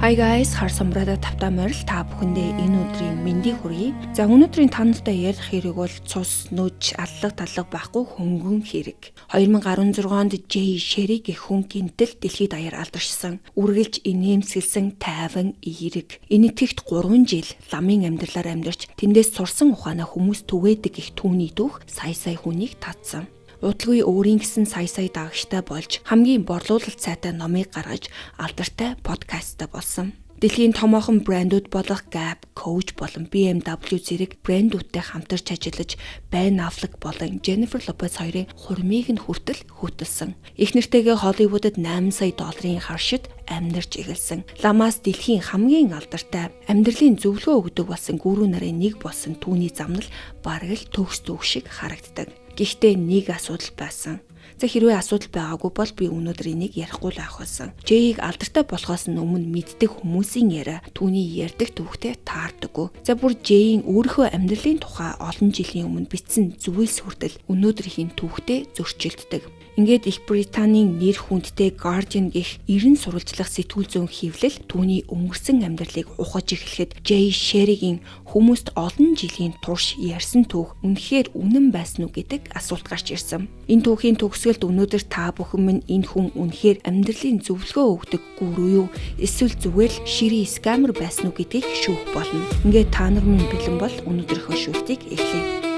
Hi guys, харсамбрада тавтаа морил та бүхэндээ энэ өдрийн мэндийг хүргэе. За өнөөдрийн та нартай ярих хэрэг бол цус, нүж, аллах таллах байхгүй хөнгөн хэрэг. 2016 онд Jay Sherry гэх хүн гинтэл дэлхийд даяар алдаршсан. Үргэлж инээмсэглсэн тайван эерэг. Энэтхэгт 3 жил ламын амьдралаар амьдарч тэндээс сурсан ухаанаа хүмүүс түгээдэг гэх түүний дүүх сая хүнийг татсан. Удалгүй өөрийн гэсэн сая даагчтай болж хамгийн борлуулалт сайтай номыг гаргаж алдартай подкасттай болсон. Дэлхийн томоохон брэндүүд болох Gap, Coach болон BMW зэрэг брэндүүдтэй хамтарч ажиллаж Ben Affleck болон Jennifer Lopez хоёрын хурмыг нь хүртэл хөтөлсөн. Их нэртэйгээ Холливуудад $8 сая харшид амьдарч эхэлсэн. Ламаас дэлхийн хамгийн алдартай амьдралын зөвлөгөө өгдөг болсон гүрүү нарын нэг болсон түүний замнал бараг л төгс дүүх шиг харагддаг. Гэхдээ нэг асуудал байсан. За хэрвээ асуудал байгаагүй бол би өнөөдөр энийг ярихгүй л авах байсан. Jay-г алдартай болохоос өмнө мэддэг хүмүүсийн яриа түүний ярьдаг түүхтэй таардаггүй. За бүр Jay-ийн өөрийнхөө амьдралын тухай олон жилийн өмнө бичсэн зүйлс хүртэл өнөөдрийн түүхтэй зөрчилддөг. Ингээд Их Британийн нэр хүндтэй Guardian гэх 90 сурвалжлах сэтгүүл зүйн хэвлэл түүний өнгөрсөн амьдралыг ухаж эхлэхэд Jay Sherry-гийн хүмүүст олон жилийн турш ярьсан түүх үнэхээр үнэн байсан уу гэдэг асуулт гарч ирсэн. Энэ түүхийн төгсгөлд өнөөдөр та бүхэн минь энэ хүн үнэхээр амьдралын зөвлөгөө өгдөг гүрүү юу эсвэл зүгээр л шири скамер байсан уу гэдгийг шүүх болно. Ингээд та нар минь бэлэн бол өнөөдрийнхөө шүүлтийг эхлэе.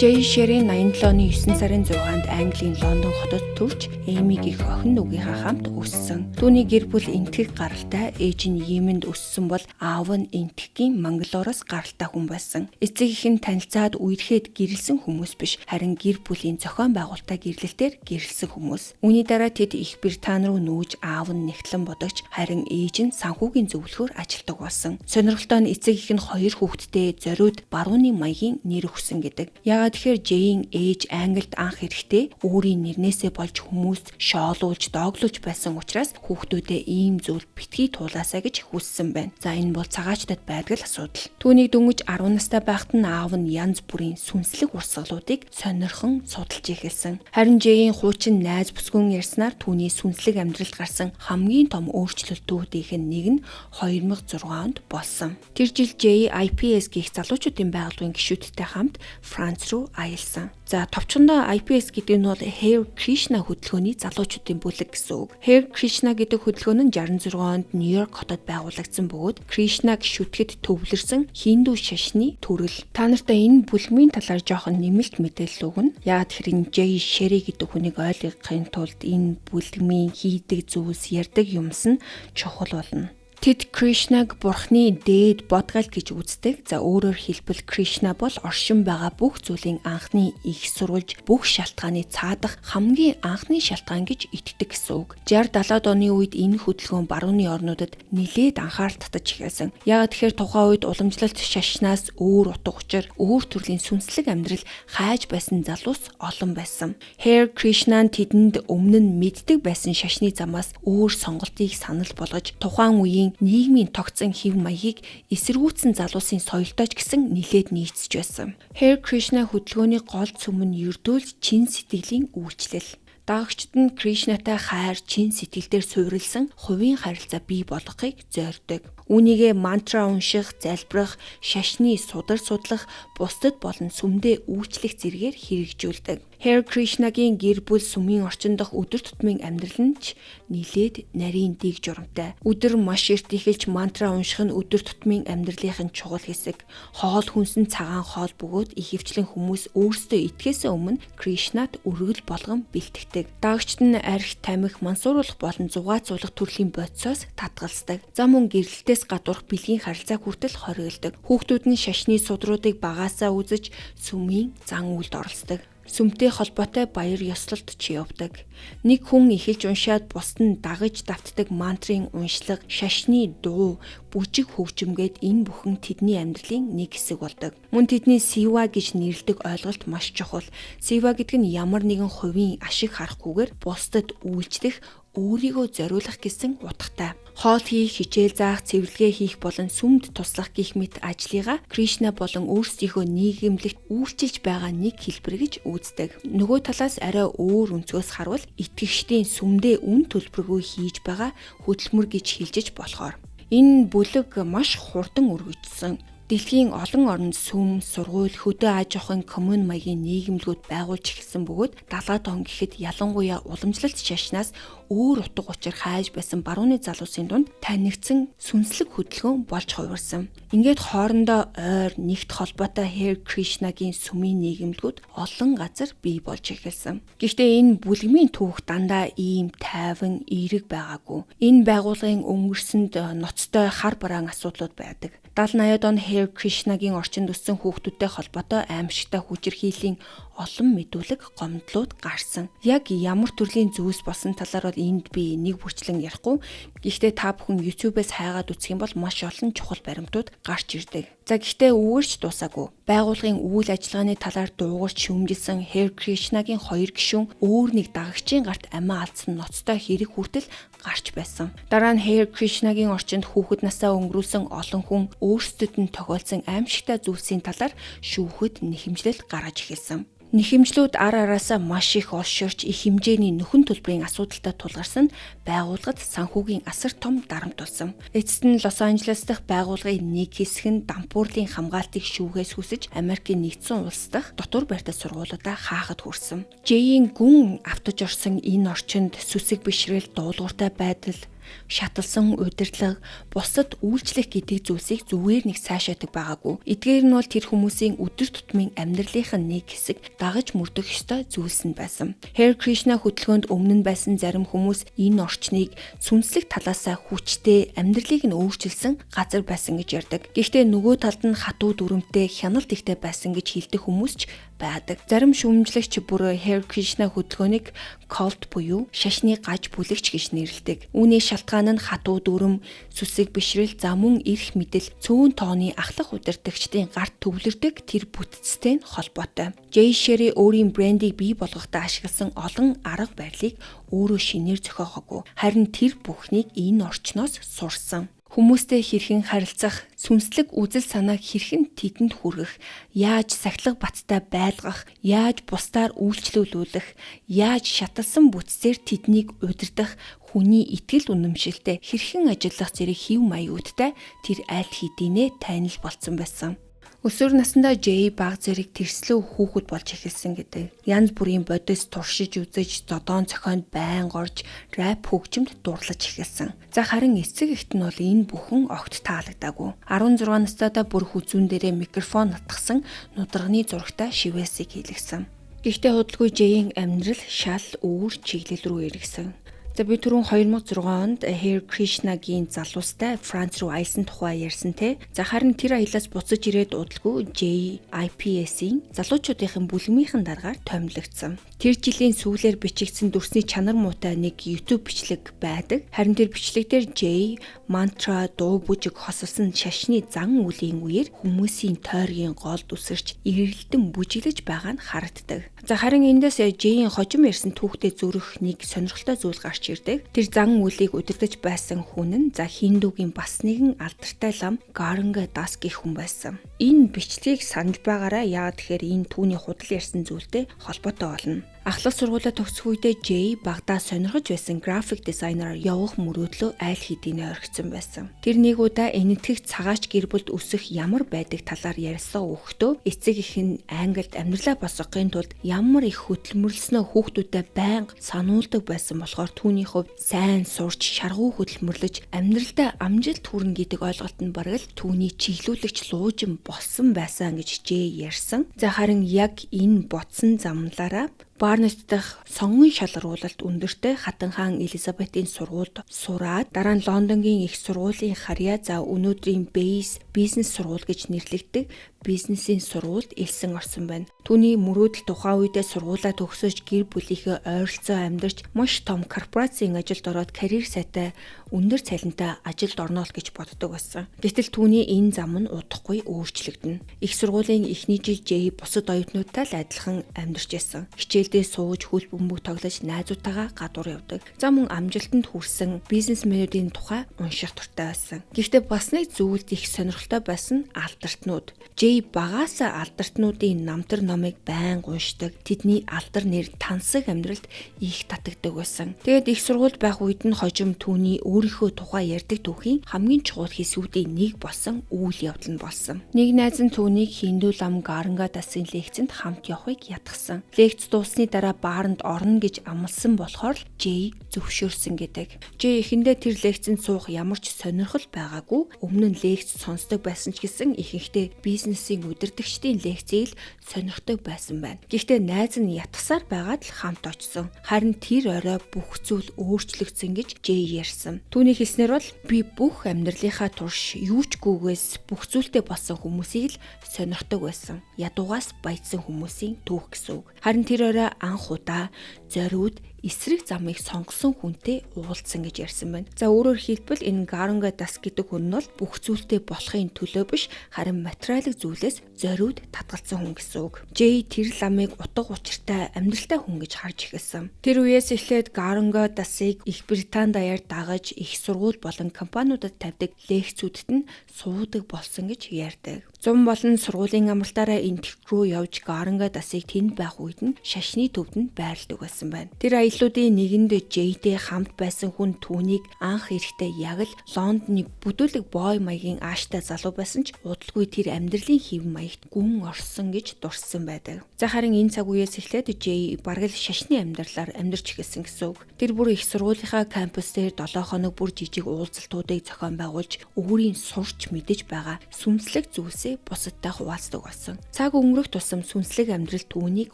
Jay Sherry 87 оны 9 сарын 6-нд Английн Лондон хотод төрж Эми-гийн охин нүгийнхаа хамт өссөн. Түүний гэр бүл энтгэх гаралтай, ээж нь Йеменд өссөн бол аав нь энтгэхийн Мангалороос гаралтай хүн байсан. Эцэг эх нь танилцаад үерхэд гэрэлсэн хүмүүс биш, харин гэр бүлийн зохион байгуулалтаа гэрлэлтээр гэрэлсэн хүмүүс. Үүний дараа тэд Их Британи руу нүүж аав нь нэгтлэн бодогч, харин ээж нь санхүүгийн зөвлөхөөр ажилдаг болсон. Сонирхолтой нь эцэг эх нь 2 хүүхэдтэй зориуд барууны маягийн нэр өгсөн гэдэг. Тэгэхээр Jay-ийн ээж Англид анх ирэхдээ өөрийн нэрнээсээ болж хүмүүст шоолуулж, дооглуулж байсан учраас хүүхдүүдээ ийм зүйл битгий туулаасаа гэж хүссэн байна. За энэ бол цагаачтад байдаг л асуудал. Түүнийг дөнгөж 10 настай байхад нь аав нь янз бүрийн сүнслэг урсгалуудыг сонирхон судалж эхэлсэн. Харин Jay-ийн хуучин найз бүсгүн ярьснаар түүний сүнслэг амьдралд гарсан хамгийн том өөрчлөлтүүдийнх нь нэг нь 2006 онд болсон. Тэр жил Jay IPS гэх залуучуудын байгууллагын гишүүдтэй хамт Франц руу аялсан. За товчхондоо IPS гэдэг нь бол Hare Krishna хөтөлбөрийн залуучуудын бүлэг гэсэн үг. Hare Krishna гэдэг хөтөлбөр нь 66 онд Нью-Йорк хотод байгуулагдсан бөгөөд Кришнаг шүтгэд төвлөрсөн хинду шашны төрөл. Та нартай энэ бүлмийн талаар жоохон нэмэлт мэдээлэл өгнө. Яг тэр Jay Sherry гэдэг хүнийг ойлгохын тулд энэ бүлмийн хийдэг зүйлс, ярьдаг юмс нь чухал болно. Тэд Кришнаг бурхны дээд бодгал гэж үздэг. За өөрөөр хэлбэл Кришна бол оршин байгаа бүх зүйлийн анхны их сурвалж, бүх шалтгааны цаадах хамгийн анхны шалтгаан гэж итгэдэг гэсэн үг. 60-70-ад оны үед энэ хөдөлгөөн барууны орнуудад нэлээд анхаарал татаж эхэлсэн. Яг тэгэхээр тухайн үед уламжлалт шашнаас өөр утга учир, өөр төрлийн сүнслэг амьдрал хайж байсан залуус олон байсан. Hare Krishna тэдэнд өмнө нь мэддэг байсан шашны замаас өөр сонголтыг санал болгож тухайн үеийн нийгмийн тогтсон хэв маягийг эсэргүүцсэн залуусын соёлтой ч гэсэн нэлээд нийцж байсан. Hare Krishna хөдөлгөөний гол цөм нь ердөөлж чин сэтгэлийн үйлчлэл. Даагчид нь Кришнатай хайр, чин сэтгэлдээр суурилсан хувийн харилцаа бий болгохыг зорддог. Үүнийгээ мантра унших, залбирах, шашны судлах, бусдад болон сүмдээ үйлчлэх зэргээр хэрэгжүүлдэг. Hare Krishna-гийн гэр бүл сүмийн орчин дах өдөр тутмын амьдрал нь ч нилээд нарийн дэг журамтай. Өдөр маш эрт эхэлж мантра унших нь өдөр тутмын амьдралын чухал хэсэг. Хоол хүнсэн цагаан хоол бөгөөд ихэвчлэн хүмүүс өөрсдөө итгэхээс өмнө Кришнад өргөл болгон бэлтгэдэг. Даагчид нь архи тамхи, мансууруулах болон зугаацуулах төрлийн бодисоос татгалздаг. За мөн гэрэлтээс гадуурх бэлгийн харилцааг хүртэл хориглодог. Хүүхдүүд нь шашны судруудыг багаасаа үзэж сүмийн зан үйлд оролцдог. Сүмтэй холбоотой баяр ёслолд ч явдаг. Нэг хүн эхэлж уншаад бусд нь дагаж давтдаг мантрын уншлага, шашны дуу, бүжиг хөгжимгээд энэ бүхэн тэдний амьдралын нэг хэсэг болдог. Мөн тэдний сива гэж нэрлэдэг ойлголт маш чухал. Сива гэдэг нь ямар нэгэн хувийн ашиг харахгүйгээр бусдад үйлчлэх, өөрийгөө зориулах гэсэн утгатай. Хоол хийх, хичээл заах, цэвэрлэгээ хийх болон сүмд туслах гэх мэт ажлыгаа Кришна болон өөрсдийнхөө нийгэмлэгт үйлчилж байгаа нэг хэлбэр гэж үздэг. Нөгөө талаас арай өөр өнцгөөс харвал итгэгчдийн сүмдээ үн төлбөргүй хийж байгаа хөдөлмөр гэж хэлжиж болохоор. Энэ бүлэг маш хурдан өргөжсөн. Дэлхийн олон оронд сүм, сургууль, хөдөө аж ахуйн коммун маягийн нийгэмлэгүүд байгуулж эхэлсэн бөгөөд 70-аад он гэхэд ялангуяа уламжлалт шашнаас өөр утга учир хайж байсан барууны залуусын дунд танигдсан сүнслэг хөдөлгөөн болж хувирсан. Ингээд хоорондоо ойр нэгт холбоотой Hare Krishna-гийн сүмийн нийгэмлэгүүд олон газар бий болж эхэлсэн. Гэхдээ энэ бүлгмийн түүх дандаа ийм тайван, эерэг байгаагүй. Энэ байгууллагын өнгөрсөнд ноцтой хар бараан асуудлууд байдаг. 70-80-ад он Hare Krishna-гийн орчинд өссөн хүүхдүүдтэй холбоотой аимшигтай хүчирхийллийн олон мэдүүлэг, гомдлууд гарсан. Яг ямар төрлийн зүйлс болсон талаар бол энд би нэг бүрчлэн ярихгүй. Гэхдээ та бүхэн YouTube-ээс хайгаад үзэх юм бол маш олон чухал баримтууд гарч ирдэг. За гэхдээ үүгээрч дуусаагүй. Байгууллагын үйл ажиллагааны талаар дуугарч шүүмжилсэн Hare Krishna-гийн хоёр гишүүн өөр нэг дагагчийн гарт амиа алдсан ноцтой хэрэг хүртэл гарч байсан. Дараа нь Hare Krishna-гийн орчинд хүүхэд насаа өнгөрүүлсэн олон хүн өөрсдөд нь тохиолдсон аимшигтай зүйлсийн талаар шүүхэд нэхэмжлэл гаргаж эхэлсэн. Нэхэмжлүүд ар араасаа маш их олширч их хэмжээний нөхөн төлбөрийн асуудалтай тулгарсан байгууллагад санхүүгийн асар том дарамт болсон. Эцэст нь Лос Анжелес дахь байгууллагын нэг хэсэг нь дампуурлын хамгаалтыг шүүхээс хүсэж Америкийн нэгдсэн улс дахь дотор байртай сургуулиудаа хаахад хүрсэн. Жэйийн гүн автаж орсон энэ орчинд сүсэг бишрэл, дуулууртай байдал, шаталсан удирдлага, бусад үйлчлэх гэдэг зүйлсийг зүгээр нэг сайшаадаг байгаагүй. Эдгээр нь бол тэр хүмүүсийн өдөр тутмын амьдралынх нь нэг хэсэг дагаж мөрдөх ёстой зүйлс нь байсан. Hare Krishna хөтөлбөрөнд өмнө нь байсан зарим хүмүүс энэ орчныг сүнслэг талаасаа хүчтэй амьдралыг нь өөрчилсөн газар байсан гэж ярьдаг. Гэхдээ нөгөө талд нь хатуу дүрмтэй, хяналт ихтэй байсан гэж хэлдэг хүмүүс ч байдаг. Зарим шүүмжлэгч бүр Hare Krishna хөтөлбөрийг cult буюу шашны гаж бүлэгч гэж нэрлэдэг. Үүний шалтгаан нь хатуу дүрм, сүсэг бишрэл, за мөн эрх мэдэл, цөөн тооны ахлах удирдагчдын гарт төвлөрдөг тэр бүтцтэй холбоотой. Jay Sherry өөрийн брендийг бий болгохдоо ашигласан олон арга барилыг өөрөө шинээр зохиогоогүй. Харин тэр бүхнийг энэ орчноос сурсан. Хүмүүстэй хэрхэн харилцах, сүнслэг үзэл санааг хэрхэн тэдэнд хүргэх, яаж сахилга баттай байлгах, яаж бусдаар үйлчлүүлүүлэх, яаж шаталсан бүтцээр тэднийг удирдах, хүний итгэл үнэмшилтэй хэрхэн ажиллах зэрэг хэв маягуудтай тэр аль хэдийнэ танил болцсон байсан. Өсвөр насндаа Jay баг зэрэг тэрслүү хүүхэд болж эхэлсэн гэдэг. Янз бүрийн бодис туршиж үзэж, зодоон цохионд байн горж, рэп хөгжимд дурлаж эхэлсэн. За харин эцэг эхт нь бол энэ бүхэн огт таалагдаагүй. 16 настайдаа бүр хүзүүн дээрээ микрофон натгсан нударганы зурагтай шивээсийг хийлгсэн. Гэхдээ худалгүй Jay-ийн амьдрал шал өөр чиглэл рүү эргэсэн. За би түрүүн 2006 онд Hare Krishna-гийн залуустай Франц руу аялсан тухай ярьсан те. За харин тэр аялаас буцаж ирээд удалгүй Jay IPS-ийн залуучуудын бүлгмийнхэн дараагаар томилогдсон. Тэр жилийн сүүлээр бичигдсэн дүрсний чанар муутай нэг YouTube бичлэг байдаг. Харин тэр бичлэг дээр Jay мантра, дуу бүжиг хосолсон шашны зан үлийн үеэр хүмүүсийн тойргийн голд үсэрч эргэлдэн бүжиглэж байгаа нь харагддаг. За харин эндээс Jay-ийн хожим ярьсан түүхтэй зүрх нэг сонирхолтой зүйл гарч ирдэг. Тэр зан үлийг удирдах байсан хүн нь за хиндугийн бас нэгэн алдартай лам Гаранга Дас гэх хүн байсан. Энэ бичлэгийг санаж байгаараа яагаад тэгэхээр энэ түүний худал ярьсан зүйлтэй холбоотой болно. Ахлах сургуулаа төгсөх үедээ Jay багада сонирхож байсан график дизайнераар явах мөрөөдлөө аль хэдийнэ орхисон байсан. Тэр нэг удаа энэтхэг цагаач гэр бүлд өсөх ямар байдаг талаар ярилцлага өгөхдөө эцэг эх нь Англид амьдралаа босгохын тулд ямар их хөдөлмөрлснөө хүүхдүүдэд байнга сануулдаг байсан болохоор түүний хувьд сайн сурч шаргуу хөдөлмөрлөж амьдралдаа амжилт хүрнэ гэдэг ойлголт нь бараг л түүний чиглүүлэгч луужин болсон байсан гэж Jay ярьсан. За харин яг энэ ботсон замналаараа Барнет дахь сонгон шалгаруулалт өндөртэй хатан хаан Элизабетийн сургуульд сураад дараа нь Лондонгийн их сургуулийн харьяа за өнөөдрийн Bayes бизнес сургууль гэж нэрлэгддэг бизнесийн сургуульд элсэн орсон байна. Түүний мөрөөдөл тухайн үедээ сургуулаа төгсөж гэр бүлийнхээ ойролцоо амьдарч маш том корпорацийн ажилд ороод карьер сайтай өндөр цалинтай ажилд орно л гэж боддог байсан. Гэтэл түүний энэ зам нь удахгүй өөрчлөгдөнө. Их сургуулийн эхний жил Жэй бусад оюутнуудтай л адилхан амьдарч байсан. Хичээлдээ сууж хөл бөмбөг тоглож найзуудтайгаа гадуур явдаг. За мөн амжилтанд хүрсэн бизнесмэнүүдийн тухай унших дуртай байсан. Гэхдээ бас нэг зүйлд их сонирхолтой байсан алдартнууд. Жэй багаасаа алдартнуудын намтар номыг байнга уншдаг. Тэдний алдар нэр тансаг амьдралд их татагддаг байсан. Тэгээд их сургуульд байх үед нь хожим түүний өөрийнхөө тухай ярьдаг түүхийн хамгийн чухал хэсгүүдийн нэг болсон үйл явдал нь болсон. Нэг найз нь түүнийг Хинду лам Гаранга Дасын лекцэнд хамт явахыг ятгсан. Лекц дууссаны дараа бааранд орно гэж амласан болохоор Жэй зөвшөөрсөн гэдэг. Жэй эхэндээ тэр лекцэнд суух ямар ч сонирхол байгаагүй. Өмнө нь лекц сонсдог байсан ч гэсэн ихэнхдээ бизнесийн удирдагчдын лекцийг сонирхдог байсан байна. Гэхдээ найз нь ятгсаар байгаад л хамт очсон. Харин тэр орой бүх зүйл өөрчлөгдсөн гэж Жэй ярьсан. Түүний хэлснээр бол би бүх амьдралынхаа турш юу ч гүгээс бүх зүйлтэй болсон хүмүүсийг л сонирхдог байсан. Ядуугаас баяжсан хүмүүсийн түүх гэсэн үг. Харин тэр орой анх удаа зориуд эсрэг замыг сонгосон хүнтэй уулзсан гэж ярьсан байна. За өөрөөр хэлбэл энэ Гаранга Дас гэдэг хүн нь бол бүх зүйлтэй болохын төлөө биш, харин материалын зүйлээс зориуд татгалзсан хүн гэсэн үг. Жэй тэр ламыг утга учиртай амьдралтай хүн гэж харж эхэлсэн. Тэр үеэс эхлээд Гаранга Дасыг Их Британи даяар дагаж их сургууль болон компаниудад тавьдаг лекцүүдэд нь суудаг болсон гэж ярьдаг. Зун болон сургуулийн амралтаараа энтэх рүү явж Гаранга Дасыг тэнд байх үед нь шашны төвд нь байрладаг байсан байна. Тэр аяллуудын нэгэнд Жэйтэй хамт байсан хүн түүнийг анх эрэхтэй яг л Лондоны бүдүүлэг бой маягийн ааштай залуу байсан ч удалгүй тэр амьдралын хэв маягт гүн орсон гэж дурссан байдаг. За харин энэ цаг үеэс эхлээд Жэй бараг л шашны амьдралаар амьдарч эхэлсэн гэсэн үг. Тэр бүр их сургуулийнхаа кампус дээр 7 хоног бүр жижиг уулзалтуудыг зохион байгуулж өөрийн сурч мэдэж байгаа сүнслэг зүйлсээ бусадтай хуваалцдаг болсон. Цаг өнгөрөх тусам сүнслэг амьдрал түүнийг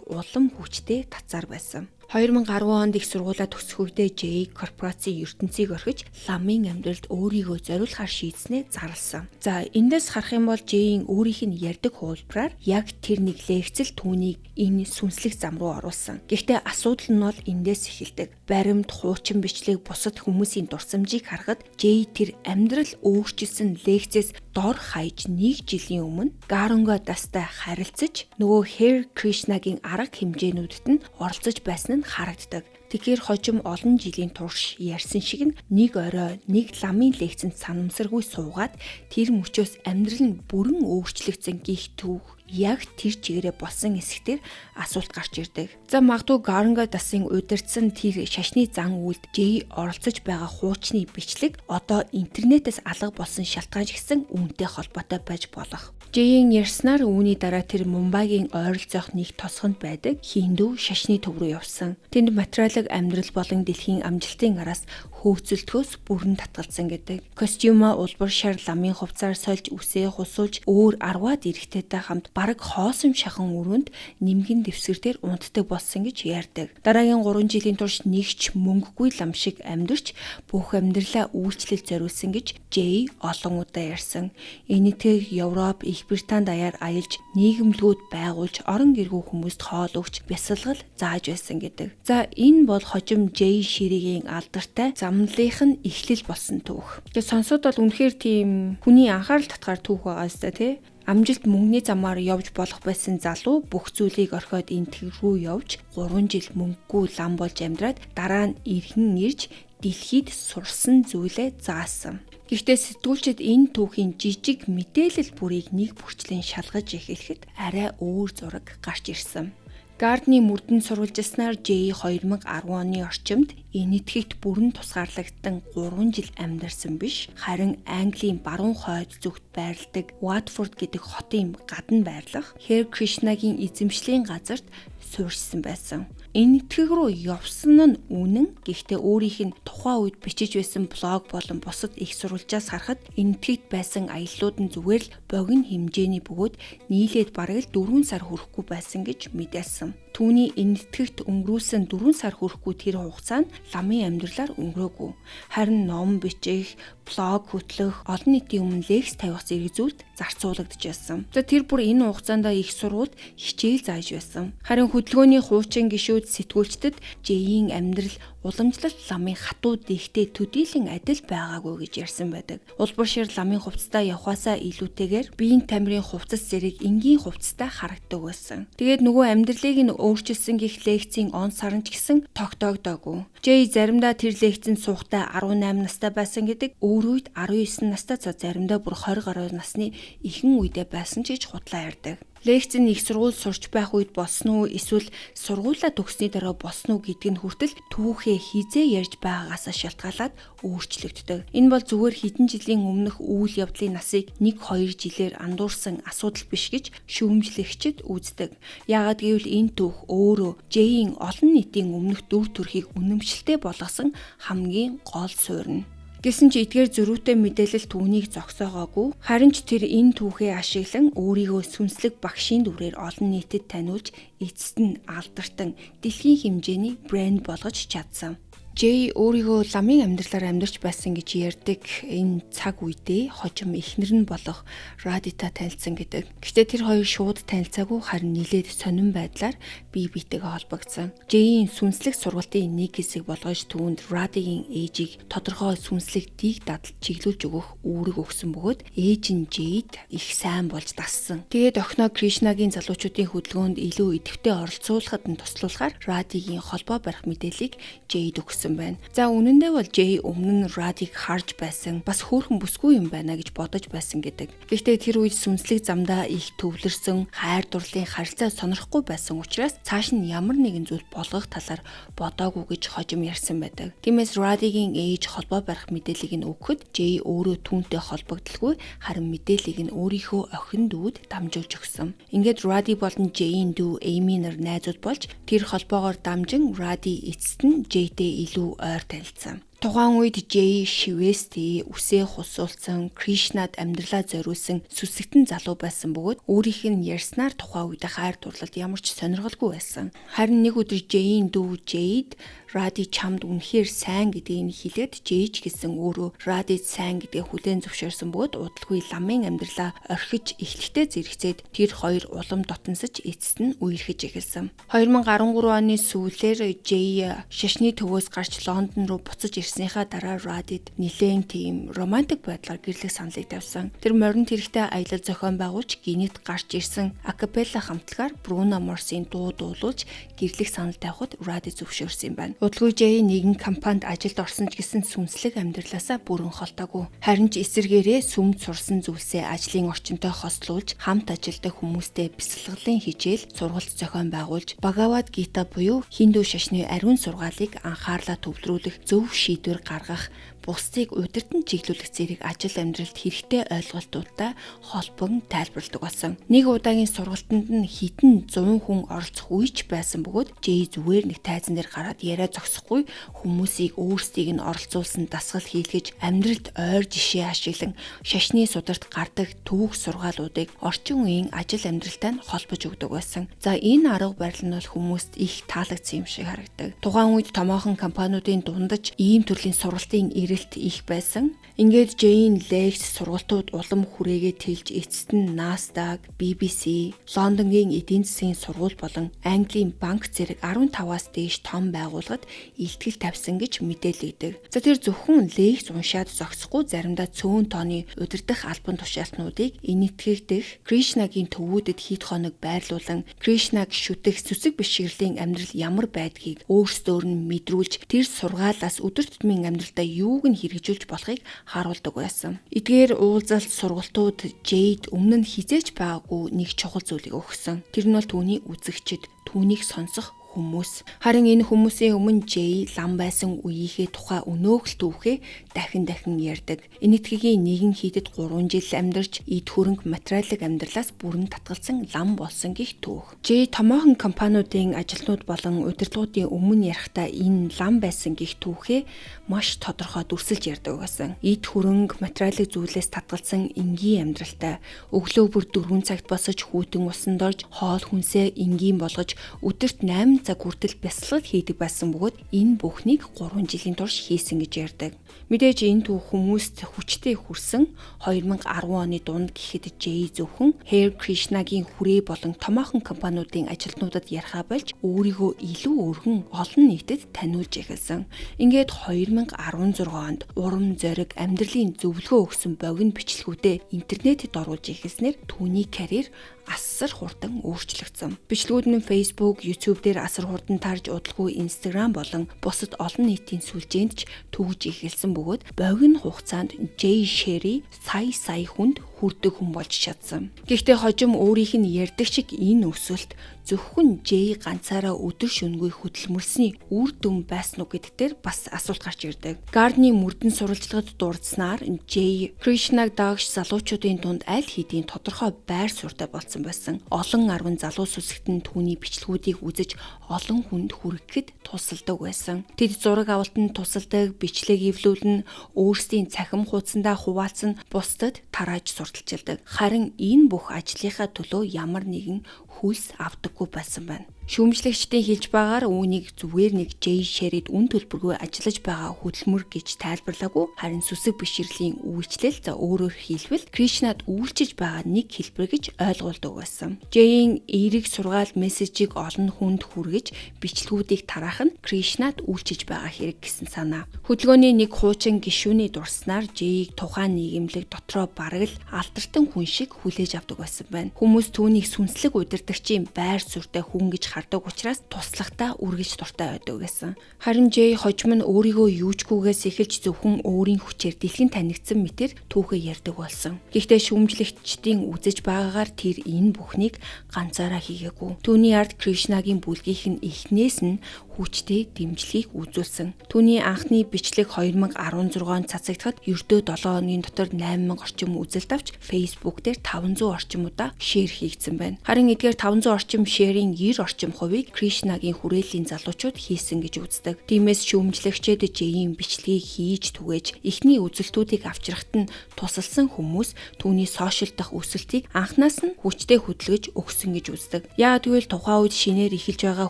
улам хүчтэй татсаар байсан. 2010 онд их сургуулаа төгсөх үедээ Жэй корпорацийн ертөнцийг орхиж ламын амьдралд өөрийгөө зориулахар шийдснээ зарласан. За эндээс харах юм бол Жэйийн өөрийнх нь ярьдаг хувилбараар яг тэр нэг лекцэл түүнийг энэ сүнслэг зам руу оруулсан. Гэхдээ асуудал нь бол эндээс эхэлдэг. Баримт, хуучин бичлэг бусад хүмүүсийн дурсамжийг харахад Жэй тэр амьдрал өөрчилсөн лекцээс дор хаяж 1 жилийн өмнө Гаранга Дастай харилцаж нөгөө Хэр Кришнагийн арга хэмжээнүүдэд нь оролцож байсан нь харагддаг. Тэгэхээр хожим олон жилийн турш ярьсан шиг нэг орой нэг ламын лекцэнд санамсаргүй суугаад тэр мөчөөс амьдрал нь бүрэн өөрчлөгдсөн гих түүх яг тэр чигээрээ болсон хэсэгтэр асуулт гарч ирдэг. За магадгүй Гаранга Дасын удирдсан тэр шашны зан үйлд Жэй оролцож байгаа хуучны бичлэг одоо интернетээс алга болсон шалтгаан ч гэсэн үүнтэй холбоотой байж болох. Жэйийн ярьснаар үүний дараа тэр Мумбайгийн ойролцоох нэг тосгонд байдаг Хинду шашны төв рүү явсан. Тэнд материалын амьдрал болон дэлхийн амжилтын араас хөөцөлтгөөс бүрэн татгалзсан гэдэг. Костюма улбар шар ламын хувцаар сольж үсээ хусуулж өөр арваад эрэхтэйтэй хамт бараг хоосон шахан өрөөнд нимгэн дэвсгэр дээр унтдаг болсон гэж ярьдаг. Дараагийн 3 жилийн турш нэгч мөнгөгүй лам шиг амьдарч бүх амьдралаа үйлчлэл зориулсан гэж Жэй олон удаа ярьсан. Энэтхэг Европ, Их Британи даяар аялж нийгэмлэгүүд байгуулж орон гэргүй хүмүүст хоол өгч бясалгал зааж байсан гэдэг. За энэ бол хожим Жэй ширэгийн алдартай замналынх нь эхлэл болсон түүх. Тэгээ сонсоод бол үнэхээр тийм хүний анхаарал татгаар түүх байгаа ёстой тий. Амжилт мөнгөний замаар явж болох байсан залуу бүх зүйлийг орхиод энтэг рүү явж 3 жил мөнгөгүй лам болж амьдраад дараа нь эргэн ирж дэлхийд сурсан зүйлээ заасан. Гэхдээ сэтгүүлчид энэ түүхийн жижиг мэдээлэл бүрийг нэг бүрчлийн шалгаж эхлэхэд арай өөр зураг гарч ирсэн. Гардны мөрдөн сурвалжилснаар Жэй 2010 оны орчимд энэтхэгт бүрэн тусгаарлагдсан 3 жил амьдарсан биш, харин Английн баруун хойд зүгт байрладаг Ватфорд гэдэг хотын гадна байрлах Хэр Кришнагийн эзэмшлийн газарт суурьшсан байсан. Энэтхэг рүү явсан нь үнэн, гэхдээ өөрийнх нь тухайн үед бичиж байсан блог болон бусад их сурвалжаас харахад энэтхэгт байсан аяллууд нь зүгээр л богино хэмжээний бөгөөд нийлээд бараг л 4 сар хүрэхгүй байсан гэж мэдээлсэн. Түүний энэтхэгт өнгөрүүлсэн 4 сар хүрэхгүй тэр хугацаанд ламын амьдралаар өнгөрөөгүй. Харин ном бичих, блог хөтлөх, олон нийтийн өмнө лекц тавих зэрэг зүйлд зарцуулагдж байсан. За тэр бүр энэ хугацаанд их сургуульд хичээл зааж байсан. Харин хөдөлгөөний хуучин гишүүд сэтгүүлчдэд Жэйийн амьдрал уламжлалт ламын хатуу дэхтэй төдийлөн адил байгаагүй гэж ярьсан байдаг. Улбар шир ламын хувцастаа явхаасаа илүүтэйгээр биеийн тамирын хувцас зэрэг энгийн хувцастай харагддаг байсан. Тэгээд нөгөө амьдралыг нь өөрчилсөн гих лекцийн он сарн ч гэсэн тогтоогдоогүй. Жэй заримдаа тэр лекцэнд суухдаа 18 настай байсан гэдэг, өөр үед 19 настай, заримдаа бүр 20 гаруй насны ихэнх үедээ байсан ч гэж худлаа ярьдаг. Лекцэн их сургууль сурч байх үед болсон уу, эсвэл сургуулаа төгссөний дараа болсон уу гэдг нь хүртэл түүхээ хизээ ярьж байгаагаас шалтгаалаад өөрчлөгддөг. Энэ бол зүгээр хэдэн жилийн өмнөх үйл явдлын насыг 1-2 жилээр андуурсан асуудал биш гэж шүүмжлэгчид үздэг. Яагаад гэвэл энэ түүх өөрөө Жэйийн олон нийтийн өмнөх дүр төрхийг үнэмшилтэй болгосон хамгийн гол суурь нь. Гэсэн ч эдгээр зөрүүтэй мэдээлэл түүнийг зогсоогоогүй. Харин ч тэр энэ түүхээ ашиглан өөрийгөө сүнслэг багшийн дүрээр олон нийтэд таниулж, эцэст нь алдартай дэлхийн хэмжээний брэнд болгож чадсан. Жэй өөрийгөө ламын амьдралаар амьдарч байсан гэж ярьдаг энэ цаг үедээ хожим эхнэр нь болох Радита танилцсан гэдэг. Гэхдээ тэр хоёр шууд танилцаагүй, харин нэлээд сонирн байдлаар бие биетэйгээ холбогдсон. Жэйийн сүнслэг сургалтын нэг хэсэг болгож түүнд Радигийн ээжийг тодорхой сүнслэг диг дадал чиглүүлж өгөх үүрэг өгсөн бөгөөд ээж нь Жэйд их сайн болж дассан. Тэгээд охиноо Кришнагийн залуучуудын хөдөлгөөнд илүү идэвхтэй оролцуулахад нь туслуулахаар Радигийн холбоо барих мэдээллийг Жэйд өгсөн байна. За үнэндээ бол Жэй өмнө нь Радиг харж байсан, бас хөөрхөн бүсгүй юм байна гэж бодож байсан гэдэг. Гэхдээ тэр үед сүнслэг замдаа их төвлөрсөн, хайр дурлалын харилцаа сонирхгүй байсан учраас цааш нь ямар нэгэн зүйл болгох талаар бодоогүй гэж хожим ярьсан байдаг. Тиймээс Радигийн ээж холбоо барих мэдээллийг нь өгөхөд Жэй өөрөө түүнтэй холбогдлгүй, харин мэдээллийг нь өөрийнхөө охин дүүд дамжуулж өгсөн. Ингээд Ради болон Жэйийн дүү Эйми нар найзууд болж тэр холбоогоор дамжин Ради эцэст нь Жэйтэй илүү ойр танилцсан. Тухайн үед Жэй Шивэсти үсээ хусуулсан, Кришнад амьдралаа зориулсан сүсэгтэн залуу байсан бөгөөд өөрийнх нь ярьснаар тухайн үед хайр дурлалд ямар ч сонирхолгүй байсан. Харин нэг өдөр Жэйийн дүү Жэйд Ради чамд үнэхээр сайн гэдгийг хэлээд Жэйч гэсэн өөрөө Радид сайн гэдгээ хүлээн зөвшөөрсөн бөгөөд удалгүй ламын амьдралаа орхиж эхлэхдээ зэрэгцээд тэр хоёр улам дотносож эцэст нь үерхэж эхэлсэн. 2013 оны сүүлээр Жэй шашны төвөөс гарч Лондон руу буцаж ирснийхаа дараа Радид нэлээд тийм романтик байдлаар гэрлэх саналыг тавьсан. Тэр моринд хэрэгтэй аялал зохион байгуулж гинэт гарч ирсэн акапелла хамтлагаар Бруно Марсын дуу дуулуулж гэрлэх санал тавихад Ради зөвшөөрсөн юм байна. Удалгүй Жэй нэгэн компанид ажилд орсон ч гэсэн сүнслэг амьдралаасаа бүрэн холтоогүй. Харин ч эсэргээрээ сүмд сурсан зүйлсээ ажлын орчинтой хослуулж, хамт ажилдах хүмүүстэй бясалгалын хичээл, сургалт зохион байгуулж, Бхагавад Гита буюу Хинду шашны ариун сургаалыг анхаарлаа төвлөрүүлэх, зөв шийдвэр гаргах, бусдыг удирдан чиглүүлэх зэрэг ажил амьдралд хэрэгтэй ойлголтуудтай холбон тайлбарладаг болсон. Нэг удаагийн сургалтанд нь хэдэн 100 хүн оролцох үеч байсан бөгөөд Жэй зүгээр нэг тайзан дээр гараад яриа зогсохгүй хүмүүсийг өөрсдийг нь оролцуулсан дасгал хийлгэж амьдралд ойр жишээ ашиглан шашны сударт гардаг түүх сургаалуудыг орчин үеийн ажил амьдралтай нь холбож өгдөг байсан. За энэ арга барил нь бол хүмүүст их таалагдсан юм шиг харагдаг. Тухайн үед томоохон компаниудын дундаж ийм төрлийн сургалтын ирэлт их байсан. Ингээд Жэйн лекц сургалтууд улам хүрээгээ тэлж эцэст нь Nasdaq, BBC, Лондонгийн эдийн засгийн сургууль болон Английн банк зэрэг 15-аас дээш том байгууллагад илтгэл тавьсан гэж мэдээлэгдэв. За тэр зөвхөн лекц уншаад зогсохгүй заримдаа цөөн тооны удирдах албан тушаалтнуудыг энэтхэгдэх, Кришнагийн төвүүдэд хэд хоног байрлуулан Кришнаг шүтэх сүсэг бишгэрлийн амьдрал ямар байдгийг өөрсдөр нь мэдрүүлж тэр сургаалаас өдөр тутмын амьдралдаа юуг нь хэрэгжүүлж болохыг харуулдаг байсан. Эдгээр уулзалт сургалтууд Жэйд өмнө нь хизээч байгаагүй нэг чухал зүйлийг өгсөн. Тэр нь бол түүний үзэгчид, түүнийг сонсох хүмүүс. Харин энэ хүмүүсийн өмнө Жэй лам байсан үеийнхээ тухай өнөөгл түүхээ дахин ярьдаг. Энэтхэгийн нэгэн хийдэд 3 жил амьдарч эд хөрөнгө материалын амьдралаас бүрэн татгалзсан лам болсон гэх түүх. Жэй томоохон компаниудын ажилтнууд болон удирдлагуудын өмнө ярихтаа энэ лам байсан гэх түүхээ маш тодорхой дүрсэлж ярьдаг байсан. Эд хөрөнгө материалын зүйлээс татгалзсан энгийн амьдралтай өглөө бүр 4 цагт босож хүүтэн усанд орж хоол хүнсээ энгийн болгож өдөрт 8 цаг хүртэл бясалгал хийдэг байсан бөгөөд энэ бүхнийг 3 жилийн турш хийсэн гэж ярьдаг. Мэдээж энэ түүх хүмүүст хүчтэй хүрсэн 2010 оны дунд гэхэд Жэй зөвхөн Hare Krishnaгийн хүрээ болон томоохон компаниудын ажилтнуудад ярихаа болж өөрийгөө илүү өргөн олон нийтэд таниулж эхэлсэн. Ингээд 2016 онд урам зориг амьдралын зөвлөгөө өгсөн богино бичлэгүүдээ интернетэд оруулж эхэлснээр түүний карьер асар хурдан өөрчлөгдсөн. Бичлэгүүд нь Facebook, YouTube дээр асар хурдан тарж удалгүй Instagram болон бусад олон нийтийн сүлжээнд ч төгж эхэлсэн бөгөөд богино хугацаанд Jay Sherry сая хүнд хүрдэг хүн болж чадсан. Гэхдээ хожим өөрийнх нь ярьдаг шиг энэ өсөлт зөвхөн Жэй ганцаараа өдөр шөнөгүй хөдөлмөрлсөний үр дүн байсан уу гэдэгт дээр бас асуулт гарч ирдэг. Гардны мөрдөн сурвалжлагад дурдсанаар Жэй Кришнаг дагш залуучуудын дунд аль хэдийн тодорхой байр суурьтай болсон байсан. Олон 10 залуу сүсэгтэн түүний бичлэгүүдийг үзэж олон хүнд хүрэхэд тусалдаг байсан. Тэд зураг авалтанд тусалдаг, бичлэг эвлүүлэн, өөрсдийн цахим хуудсандаа хуваалцсан, бусдад тарааж сурталчилдаг. Харин энэ бүх ажлынхаа төлөө ямар нэгэн хөлс авдаггүй байсан байна. Шүүмжлэгчдийн хэлж байгаагаар үүнийг зүгээр нэг Jay Sherry-д үн төлбөргүй ажиллаж байгаа хөдөлмөр гэж тайлбарлаагүй, харин сүсэг бишрлийн үйлчлэл өөрөөр хэлбэл Кришнад үйлчилж байгаа нэг хэлбэр гэж ойлгуулдаг байсан. Jay-ийн эерэг сургаал мессежийг олон хүнд хүргэж бичлэгүүдийг тараах нь Кришнад үйлчилж байгаа хэрэг гэсэн санаа. Хөдөлгөөний нэг хуучин гишүүний дурснаар Jay-ийг тухайн нийгэмлэг дотроо бараг л алдартан хүн шиг хүлээж авдаг байсан байна. Хүмүүс түүнийг сүнслэг удирдагчийн байр суурьтай хүн гэж хардаг учраас туслахтаа үргэлж дуртай байдаг гэсэн. Харин Жэй хожим нь өөрийгөө юучгүйгээс эхэлж зөвхөн өөрийн хүчээр дэлхийн танигдсан мэтэр түүхээ ярьдаг болсон. Гэхдээ шүүмжлэгчдийн үзэж байгаагаар тэр энэ бүхнийг ганцаараа хийгээгүй. Түүний ард Кришнагийн бүлгийнх нь эхнээс нь хүчтэй дэмжлэгийг үзүүлсэн. Түүний анхны бичлэг 2016 онд цацагдахад ердөө 7 хоногийн дотор 8000 орчим үзэлт авч Facebook дээр 500 орчим удаа шеэр хийгдсэн байна. Харин эдгээр 500 орчим шеэрийн 90 орчим хувийг Кришнагийн хүрээллийн залуучууд хийсэн гэж үздэг. Тиймээс шүүмжлэгчид Жэйийн бичлэгийг хийж түгээж эхний үзэлтүүдийг авчрахад нь тусалсан хүмүүс түүний сошиал дахь өсөлтийг анхнаас нь хүчтэй хөдөлгөж өгсөн гэж үздэг. Яагад гэвэл тухайн үед шинээр эхэлж байгаа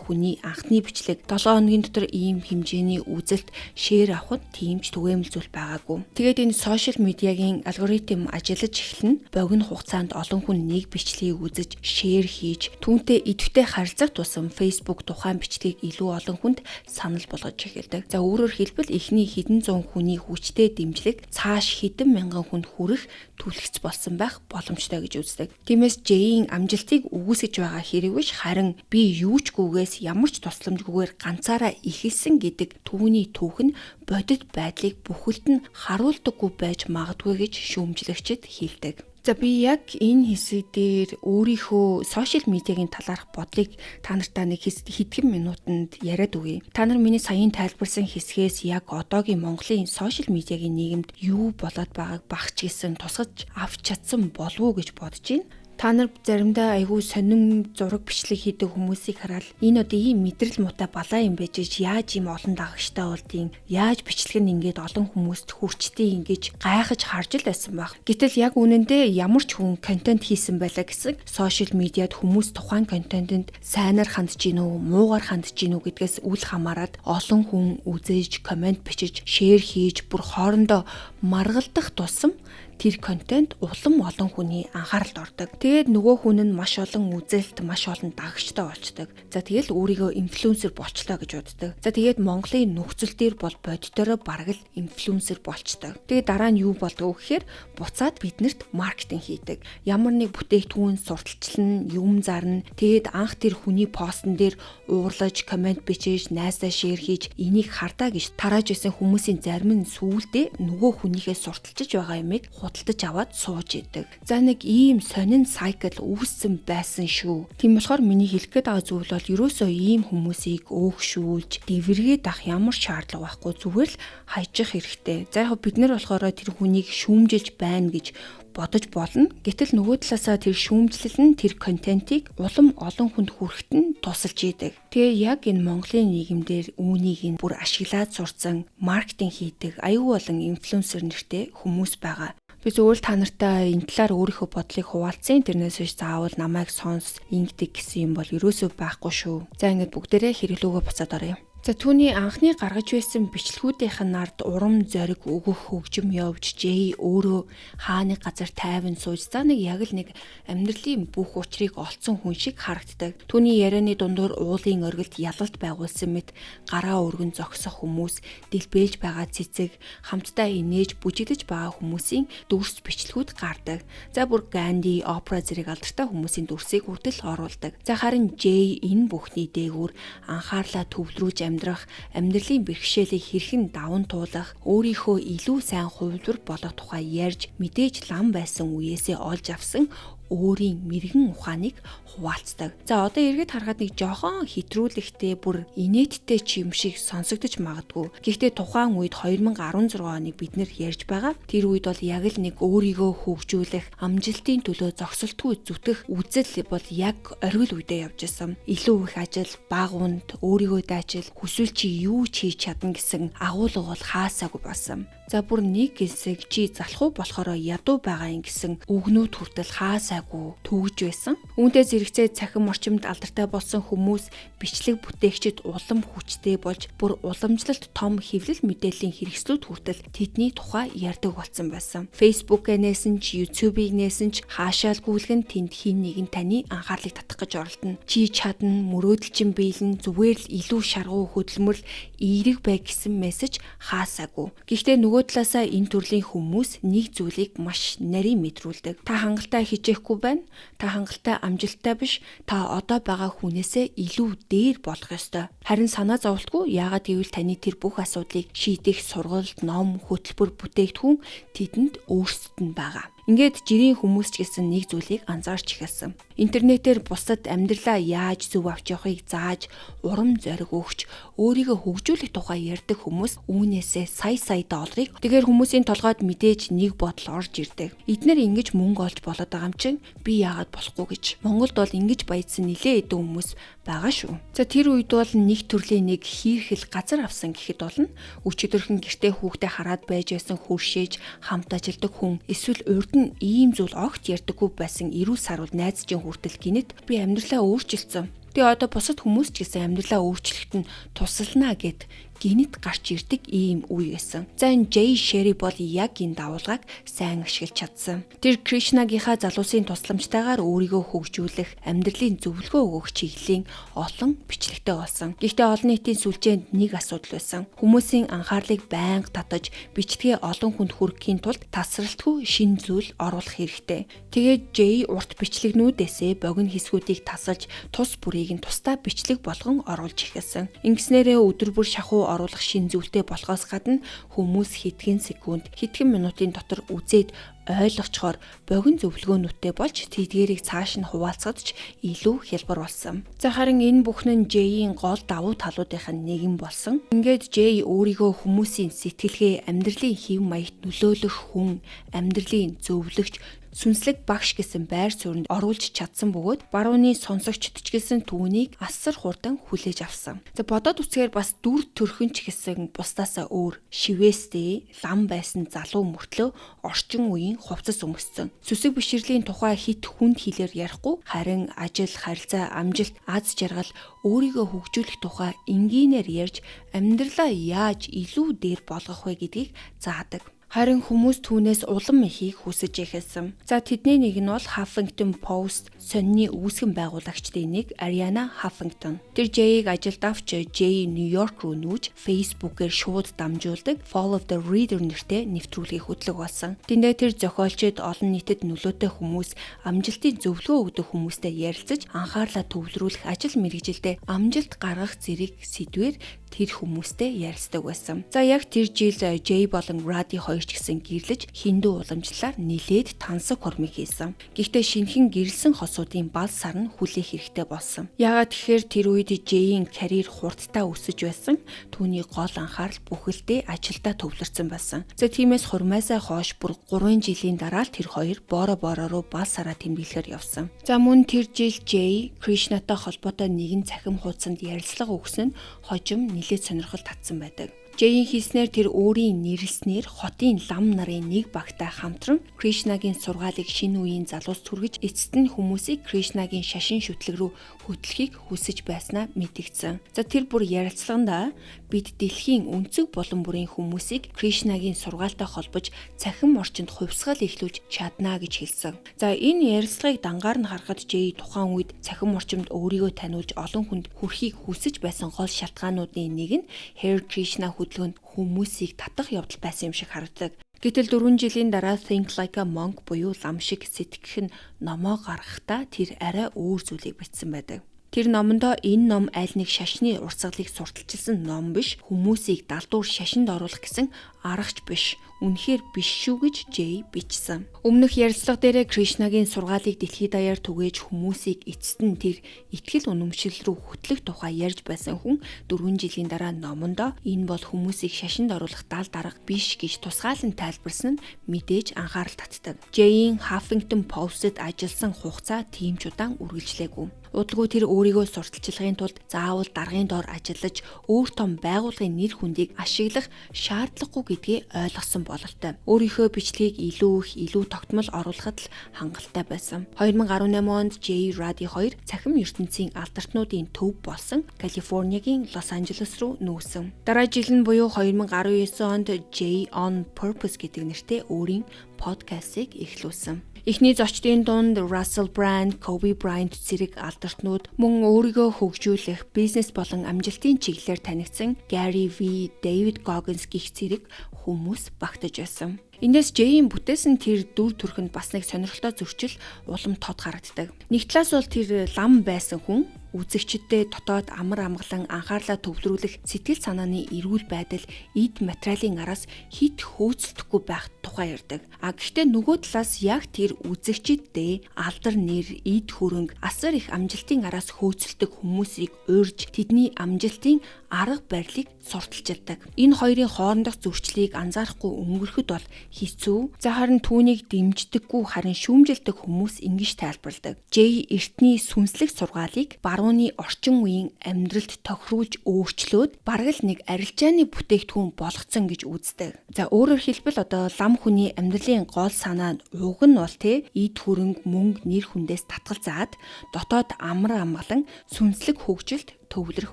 хүний анхны бичлэг 7 хоногийн дотор ийм хэмжээний үзэлт шеэр авахд тиймч түгээмэл зүйл байгаагүй. Тэгээд энэ сошиал медиагийн алгоритм ажиллаж эхэлнэ. Богино хугацаанд олон хүн нэг бичлэгийг үзэж шеэр хийж түүнтэй идэвхтэй харилцах тусам Facebook тухайн бичлэгийг илүү олон хүнд санал болгож эхэлдэг. За өөрөөр хэлбэл эхний хэдэн зуун хүний хүчтэй дэмжлэг цааш хэдэн мянган хүнд хүрэх түлхэж болсон байх боломжтой гэж үздэг. Тиймээс Жэйийн амжилтыг үгүйсгэж байгаа хэрэг биш, харин би юучгүйгээс ямар ч тусламжгүйгээр ганцаараа ихэлсэн гэдэг түүний түүх нь бодит байдлыг бүхэлд нь харуулдаггүй байж магадгүй гэж шүүмжлэгчид хэлдэг. За би яг энэ хэсэг дээр өөрийнхөө сошиал медиагийн талаарх бодлыг та нартай нэг хэдхэн минутанд яриад өгье. Та нар миний саяын тайлбарласан хэсгээс яг одоогийн Монголын сошиал медиагийн нийгэмд юу болоод байгааг багч гисэн тусгаж авч чадсан болов уу гэж бодож байна. Та нар заримдаа айгүй сонин зураг бичлэг хийдэг хүмүүсийг хараад энэ одоо ийм мэдрэл муутай балаа юм байж яаж ийм олон дагагчтай болдгийг, яаж бичлэг нь ингээд олон хүмүүст хүрчтэй ингэж гайхаж харж л байсан баг. Гэтэл яг үнэндээ ямар ч хүн контент хийсэн байлаа гэсэн сошиал медиад хүмүүс тухайн контентэнд сайнаар хандж гин үү, муугаар хандж гин үү гэдгээс үл хамааран олон хүн үзэж, комент бичиж, шеэр хийж, бүр хоорондоо маргалдах тусам тэр контент улам олон хүний анхааралд ордог. Тэгээд нөгөө хүн нь маш олон үзэлт, маш олон дагагчтай болчдөг. За тэгэл өөрийгөө инфлюенсер болчлоо гэж боддог. За тэгээд Монголын нөхцөл дээр бол боддороо бараг л инфлюенсер болчдөг. Тэгээд дараа нь юу болдгоо гэхээр буцаад биднэрт маркетинг хийдэг. Ямар нэг бүтээгдэхүүн сурталчлан, юм зарна. Тэгээд анх тэр хүний постн дээр уурлаж, комент бичиж, найсаа шеэр хийж, энийг хардаа гэж тарааж исэн хүмүүсийн зарим нь сүүлдээ нөгөө хүнийхээ сурталчиж байгаа юмыг худалдаж аваад сууж идэг. За нэг ийм сонин cycle үүссэн байсан шүү. Тийм болохоор миний хэлэх гээд байгаа зүйл бол ерөөсөө ийм хүмүүсийг өөгшүүлж, дэвэргээд авах ямар шаардлага байхгүй, зүгээр л хайжих хэрэгтэй. За яг бид нар болохоор тэр хүнийг шүүмжилж байна гэж бодож болно. Гэтэл нөгөө талаасаа тэр шүүмжлэл нь тэр контентийг улам олон хүнд хүрэхэд нь тусалж идэг. Тэгээ яг энэ Монголын нийгэмдэр үүнийг нь бүр ашиглаад сурцсан маркетинг хийдэг аюул болон инфлюенсер нэртэй хүмүүс байгаа. Би зөвхөн та нартай энэ талаар өөрийнхөө бодлыг хуваалцсан. Тэрнээс биш заавал намайг сонс ингэдэг гэсэн юм бол ерөөсөө байхгүй шүү. За ингээд бүгдээрээ хэрэглүүгөө буцаад оръё. За түүний анхны гаргаж байсан бичлэгүүдийнх нь ард урам зориг өгөх хөгжим явж Жэй өөрөө хааны газар тайван сууж за нэг яг л нэг амьдралын бүх учрыг олцсон хүн шиг харагддаг. Түүний ярианы дундуур уулын оргилд ялалт байгуулсан мэт гараа өргөн зогсох хүмүүс, дэлбэлж байгаа цэцэг, хамтдаа инээж бүжигдэж байгаа хүмүүсийн дүрс бичлэгүүд гардаг. За бүр Ганди, опера зэрэг алдартай хүмүүсийн дүрсийг хүртэл оруулдаг. За харин Жэй энэ бүхний дээгүүр анхаарлаа төвлөрүүлж амьдрах, амьдралын бэрхшээлийг хэрхэн даван туулах, өөрийнхөө илүү сайн хувилбар болох тухай ярьж мэдээж лам байсан үеэсээ олж авсан өөрийн мэрэгэн ухааныг хуваалцдаг. За одоо эргээд харахад нэг жоохон хэтрүүлэгтэй бүр инээдтэй ч юм шиг сонсогдож магадгүй. Гэхдээ тухайн үед 2016 оныг бид нэр ярьж байгаа. Тэр үед бол яг л нэг өөрийгөө хөгжүүлэх, амжилтын төлөө зогсолтгүй зүтгэх үзэл бол яг оргил үедээ явж исэн. Илүү их ажил, бага унд, өөрийгөө даачил, хүсвэл чи юу ч хийж чадна гэсэн агуулга бол хаасаагүй болсон. За бүр нэг хэсэг чи залхуу болохоор ядуу байгаа юм гэсэн үгнүүд хүртэл хаасаагүй төгж байсан. Үүнтэй зэрэгцээ цахим орчимд алдартай болсон хүмүүс бичлэг бүтээгчид улам хүчтэй болж бүр уламжлалт том хэвлэл мэдээллийн хэрэгслүүд хүртэл тэдний тухай ярьдаг болсон байсан. Facebook-ыг нээсэн ч, YouTube-ыг нээсэн ч хаашаал гүйлгэн тэнд хин нэгэн таны анхаарлыг татах гэж оролдоно. Чи чадна, мөрөөдөлчин биелэн зүгээр л илүү шаргуу хөдөлмөрл эерэг бай гэсэн мессеж хаасаагүй. Гэхдээ нөгөө талаасаа энэ төрлийн хүмүүс нэг зүйлийг маш нарийн мэдрүүлдэг. Та хангалттай хичээхгүй байна. Та хангалттай амжилттай биш. Та одоо байгаа хүнээсээ илүү дээр болох ёстой. Харин санаа зовлтгүй яагаад гэвэл таны тэр бүх асуудлыг шийдэх сургалт, ном, хөтөлбөр, бүтээгдэхүүн тэдэнд өөрсдөд нь байгаа. Ингээд жирийн хүмүүс ч гэсэн нэг зүйлийг анзаарч эхэлсэн. Интернетээр бусад амьдралаа яаж зөв авч явахыг зааж, урам зориг өгч, өөрийгөө хөгжүүлэх тухай ярьдаг хүмүүс үүнээсээ сая долларыг тэгэхээр хүмүүсийн толгойд мэдээж нэг бодол орж ирдэг. Эднэр ингэж мөнгө олж болоод байгаа юм чинь би яагаад болохгүй гэж. Монголд бол ингэж баяжсан нэлээ хэдэн хүмүүс байгаа шүү. За тэр үед бол нэг төрлийн нэг хийрхэл газар авсан гэхэд болно. Өчигдөрхөн гэртээ хүүхдээ хараад байж байсан хөршээж хамт ажилдаг хүн эсвэл урд нь ийм зүйл огт ярьдаггүй байсан эрүүл сарвал найзчин хүртэл гинэт би амьдралаа өөрчилсөн. Тэгээ одоо бусад хүмүүс ч гэсэн амьдралаа өөрчлөхөд нь тусалнаа гэд гинэт гарч ирдэг ийм үе байсан. За энэ Жэй Шери бол яг энэ давуулгыг сайн ашиглаж чадсан. Тэр Кришнагийнхаа залуусын тусламжтайгаар өөрийгөө хөгжүүлэх, амьдралын зөвлөгөө өгөх чиглэлийн олон бичлэгтэй болсон. Гэхдээ олон нийтийн сүлжээнд нэг асуудал байсан. Хүмүүсийн анхаарлыг байнга татаж, бичлэгээ олон хүнд хүрэхийн тулд тасралтгүй шин зүйл оруулах хэрэгтэй. Тэгээд Жэй урт бичлэгнүүдээсээ богино хэсгүүдийг тасалж, тус бүрийг нь тусдаа бичлэг болгон оруулж эхэлсэн. Ингэснээрээ өдөр бүр шахуу оруулах шин зүйлтэй болохоос гадна хүмүүс хэдхэн секунд, хэдхэн минутын дотор үзээд ойлгочхоор богино зөвлөгөөнүүдтэй болж тэдгэрийг цааш нь хуваалцахад ч илүү хялбар болсон. За харин энэ бүхэн нь Жэйийн гол давуу талуудынх нь нэгэн болсон. Ингээд Жэй өөрийгөө хүмүүсийн сэтгэлгээ, амьдралын хэв маягт нөлөөлөх хүн, амьдралын зөвлөгч, сүнслэг багш гэсэн байр суурьнд оруулж чадсан бөгөөд барууны сонсогчд ч гэсэн түүнийг асар хурдан хүлээж авсан. За бодоод үцхээр бас дүр төрхөн ч гэсэн бусдаасаа өөр шивэстэй лам байсан залуу мөртлөө орчин үеийн хувцас өмссөн. Сүсэг биширлийн тухай хит хүнд хэлээр ярихгүй харин ажил, харилцаа, амжилт, аз жаргал, өөрийгөө хөгжүүлэх тухай энгийнээр ярьж амьдралаа яаж илүү дээр болгох вэ гэдгийг заадаг. Харин хүмүүс түүнээс улам ихийг хүсэж эхэлсэн. За тэдний нэг нь бол Huffington Post сонины үүсгэн байгуулагчдын нэг Ариана Huffington. Тэр Жэйг ажилд авч Жэй Нью-Йорк руу нүүж Facebook-ээр шууд дамжуулдаг Follow the Reader нэртэй нэвтрүүлгийг хөтлөг болсон. Тэндээ тэр зохиолчид олон нийтэд нөлөөтэй хүмүүс, амжилтын зөвлөгөө өгдөг хүмүүстэй ярилцаж анхаарлаа төвлөрүүлэх ажил мэргэжилдээ амжилт гаргах зэрэг сэдвээр тэр хүмүүстэй ярилцдаг байсан. За яг тэр жил Jay болон Roddy хоёр ч гэсэн гэрлэж хиндүү уламжлалаар нилээд тансаг хурмыг хийсэн. Гэхдээ шинэхэн гэрэлсэн хосуудын бал сар нь хүлээх хэрэгтэй болсон. Яагаад тэгэхээр тэр үед Jay-ийн карьер хурдтай өсөж байсан. Түүний гол анхаарал бүхэлдээ ажилдаа төвлөрсөн байсан. За тиймээс хурмаасаа хойш бүр 3 жилийн дараа л тэр хоёр Бора Бора руу бал сараа тэмдэглэхээр явсан. За мөн тэр жил Jay Krishnaтай холбоотой нэгэн цахим хуудсанд ярилцлага өгсөн нь хожим нилээд сонирхол татсан байдаг. Jay-ийн хийснээр тэр өөрийн нэрлснээр хотын лам нарын нэг багтай хамтран Кришнагийн сургаалыг шинэ үеийн залуус түргэж эцэст нь хүмүүсийг Кришнагийн шашин шүтлэг рүү хөтлөхийг хүсэж байснаа мэдгдсэн. За тэр бүр ярилцлаганда бид дэлхийн өнцөг булан бүрийн хүмүүсийг Кришнагийн сургаалтай холбож цахим орчинд хувьсгал эхлүүлж чадна гэж хэлсэн. За энэ ярилцлагыг дангаар нь харахад Jay тухайн үед цахим орчинд өөрийгөө таниулж олон хүнд хүрэхийг хүсэж байсан гол шалтгаануудын нэг нь Hare Krishna хөдөлгөөнд хүмүүсийг татах явдал байсан юм шиг харагдаг. Гэтэл 4 жилийн дараа Think Like a Monk буюу лам шиг сэтгэх нь номоо гаргахдаа тэр арай өөр зүйлийг бичсэн байдаг. Тэр номондоо энэ ном аль нэг шашны урсгалыг сурталчилсан ном биш, хүмүүсийг далдуур шашинд оруулах гэсэн аргач биш, үнэхээр биш шүү гэж Jay бичсэн. Өмнөх ярилцлага дээрээ Кришнагийн сургаалыг дэлхийд даяар түгээж хүмүүсийг эцэст нь тэр итгэл үнэмшил рүү хөтлөх тухай ярьж байсан хүн 4 жилийн дараа номондоо энэ бол хүмүүсийг шашинд оруулах дал дарга биш гэж тусгаалan тайлбарсан нь мэдээж анхаарал татдаг. Jay-ийн Huffington Post-д ажилласан хугацаа тийм ч удаан үргэлжлээгүй. Удалгүй тэр өөрийгөө сурталчилахын тулд заавал даргын доор ажиллаж өөр том байгууллагын нэр хүндийг ашиглах шаардлагагүй гэдгийг ойлгосон бололтой. Өөрийнхөө бичлэгийг илүү тогтмол оруулахад л хангалттай байсан. 2018 онд Jay Roddy хоёр цахим ертөнцийн алдартнуудын төв болсон Калифорниагийн Лос Анжелес руу нүүсэн. Дараа жил нь буюу 2019 онд Jay On Purpose гэдэг нэртэй өөрийн подкастыг эхлүүлсэн. Эхний зочдын дунд Russell Brand, Kobe Bryant зэрэг алдартнууд мөн өөрийгөө хөгжүүлэх, бизнес болон амжилтын чиглэлээр танигдсан Gary V, David Goggins гэх зэрэг хүмүүс багтаж байсан. Эндээс Jay-ийн бүтээсэн тэр дүр төрхөнд бас нэг сонирхолтой зөрчил улам тод харагддаг. Нэг талаас бол тэр лам байсан хүн үзэгчдэд дотоод амар амгалан анхаарлаа төвлөрүүлэх сэтгэл санааны эрүүл байдал эд материалын араас хит хөөцөлдөхгүй байх тухай ярьдаг. Гэхдээ нөгөө талаас яг тэр үзэгчдэд алдар нэр, эд хөрөнгө, асар их амжилтын араас хөөцөлдөг хүмүүсийг урьж тэдний амжилтын арга барилыг сурталчилдаг. Энэ хоёрын хоорондох зөрчлийг анзаарахгүй өнгөрөхөд бол хэцүү. За харин түүнийг дэмждэггүй харин шүүмжилдэг хүмүүс ингэж тайлбарладаг. Jay эртний сүнслэг сургаалыг барууны орчин үеийн амьдралд тохируулж өөрчлөөд бараг л нэг арилжааны бүтээгдэхүүн болгоцсон гэж үздэг. За өөрөөр хэлбэл одоо лам хүний амьдралын гол санаа нь уг нь бол эд хөрөнгө, мөнгө, нэр хүндээс татгалзаад дотоод амар амгалан сүнслэг хөгжилд төвлөрөх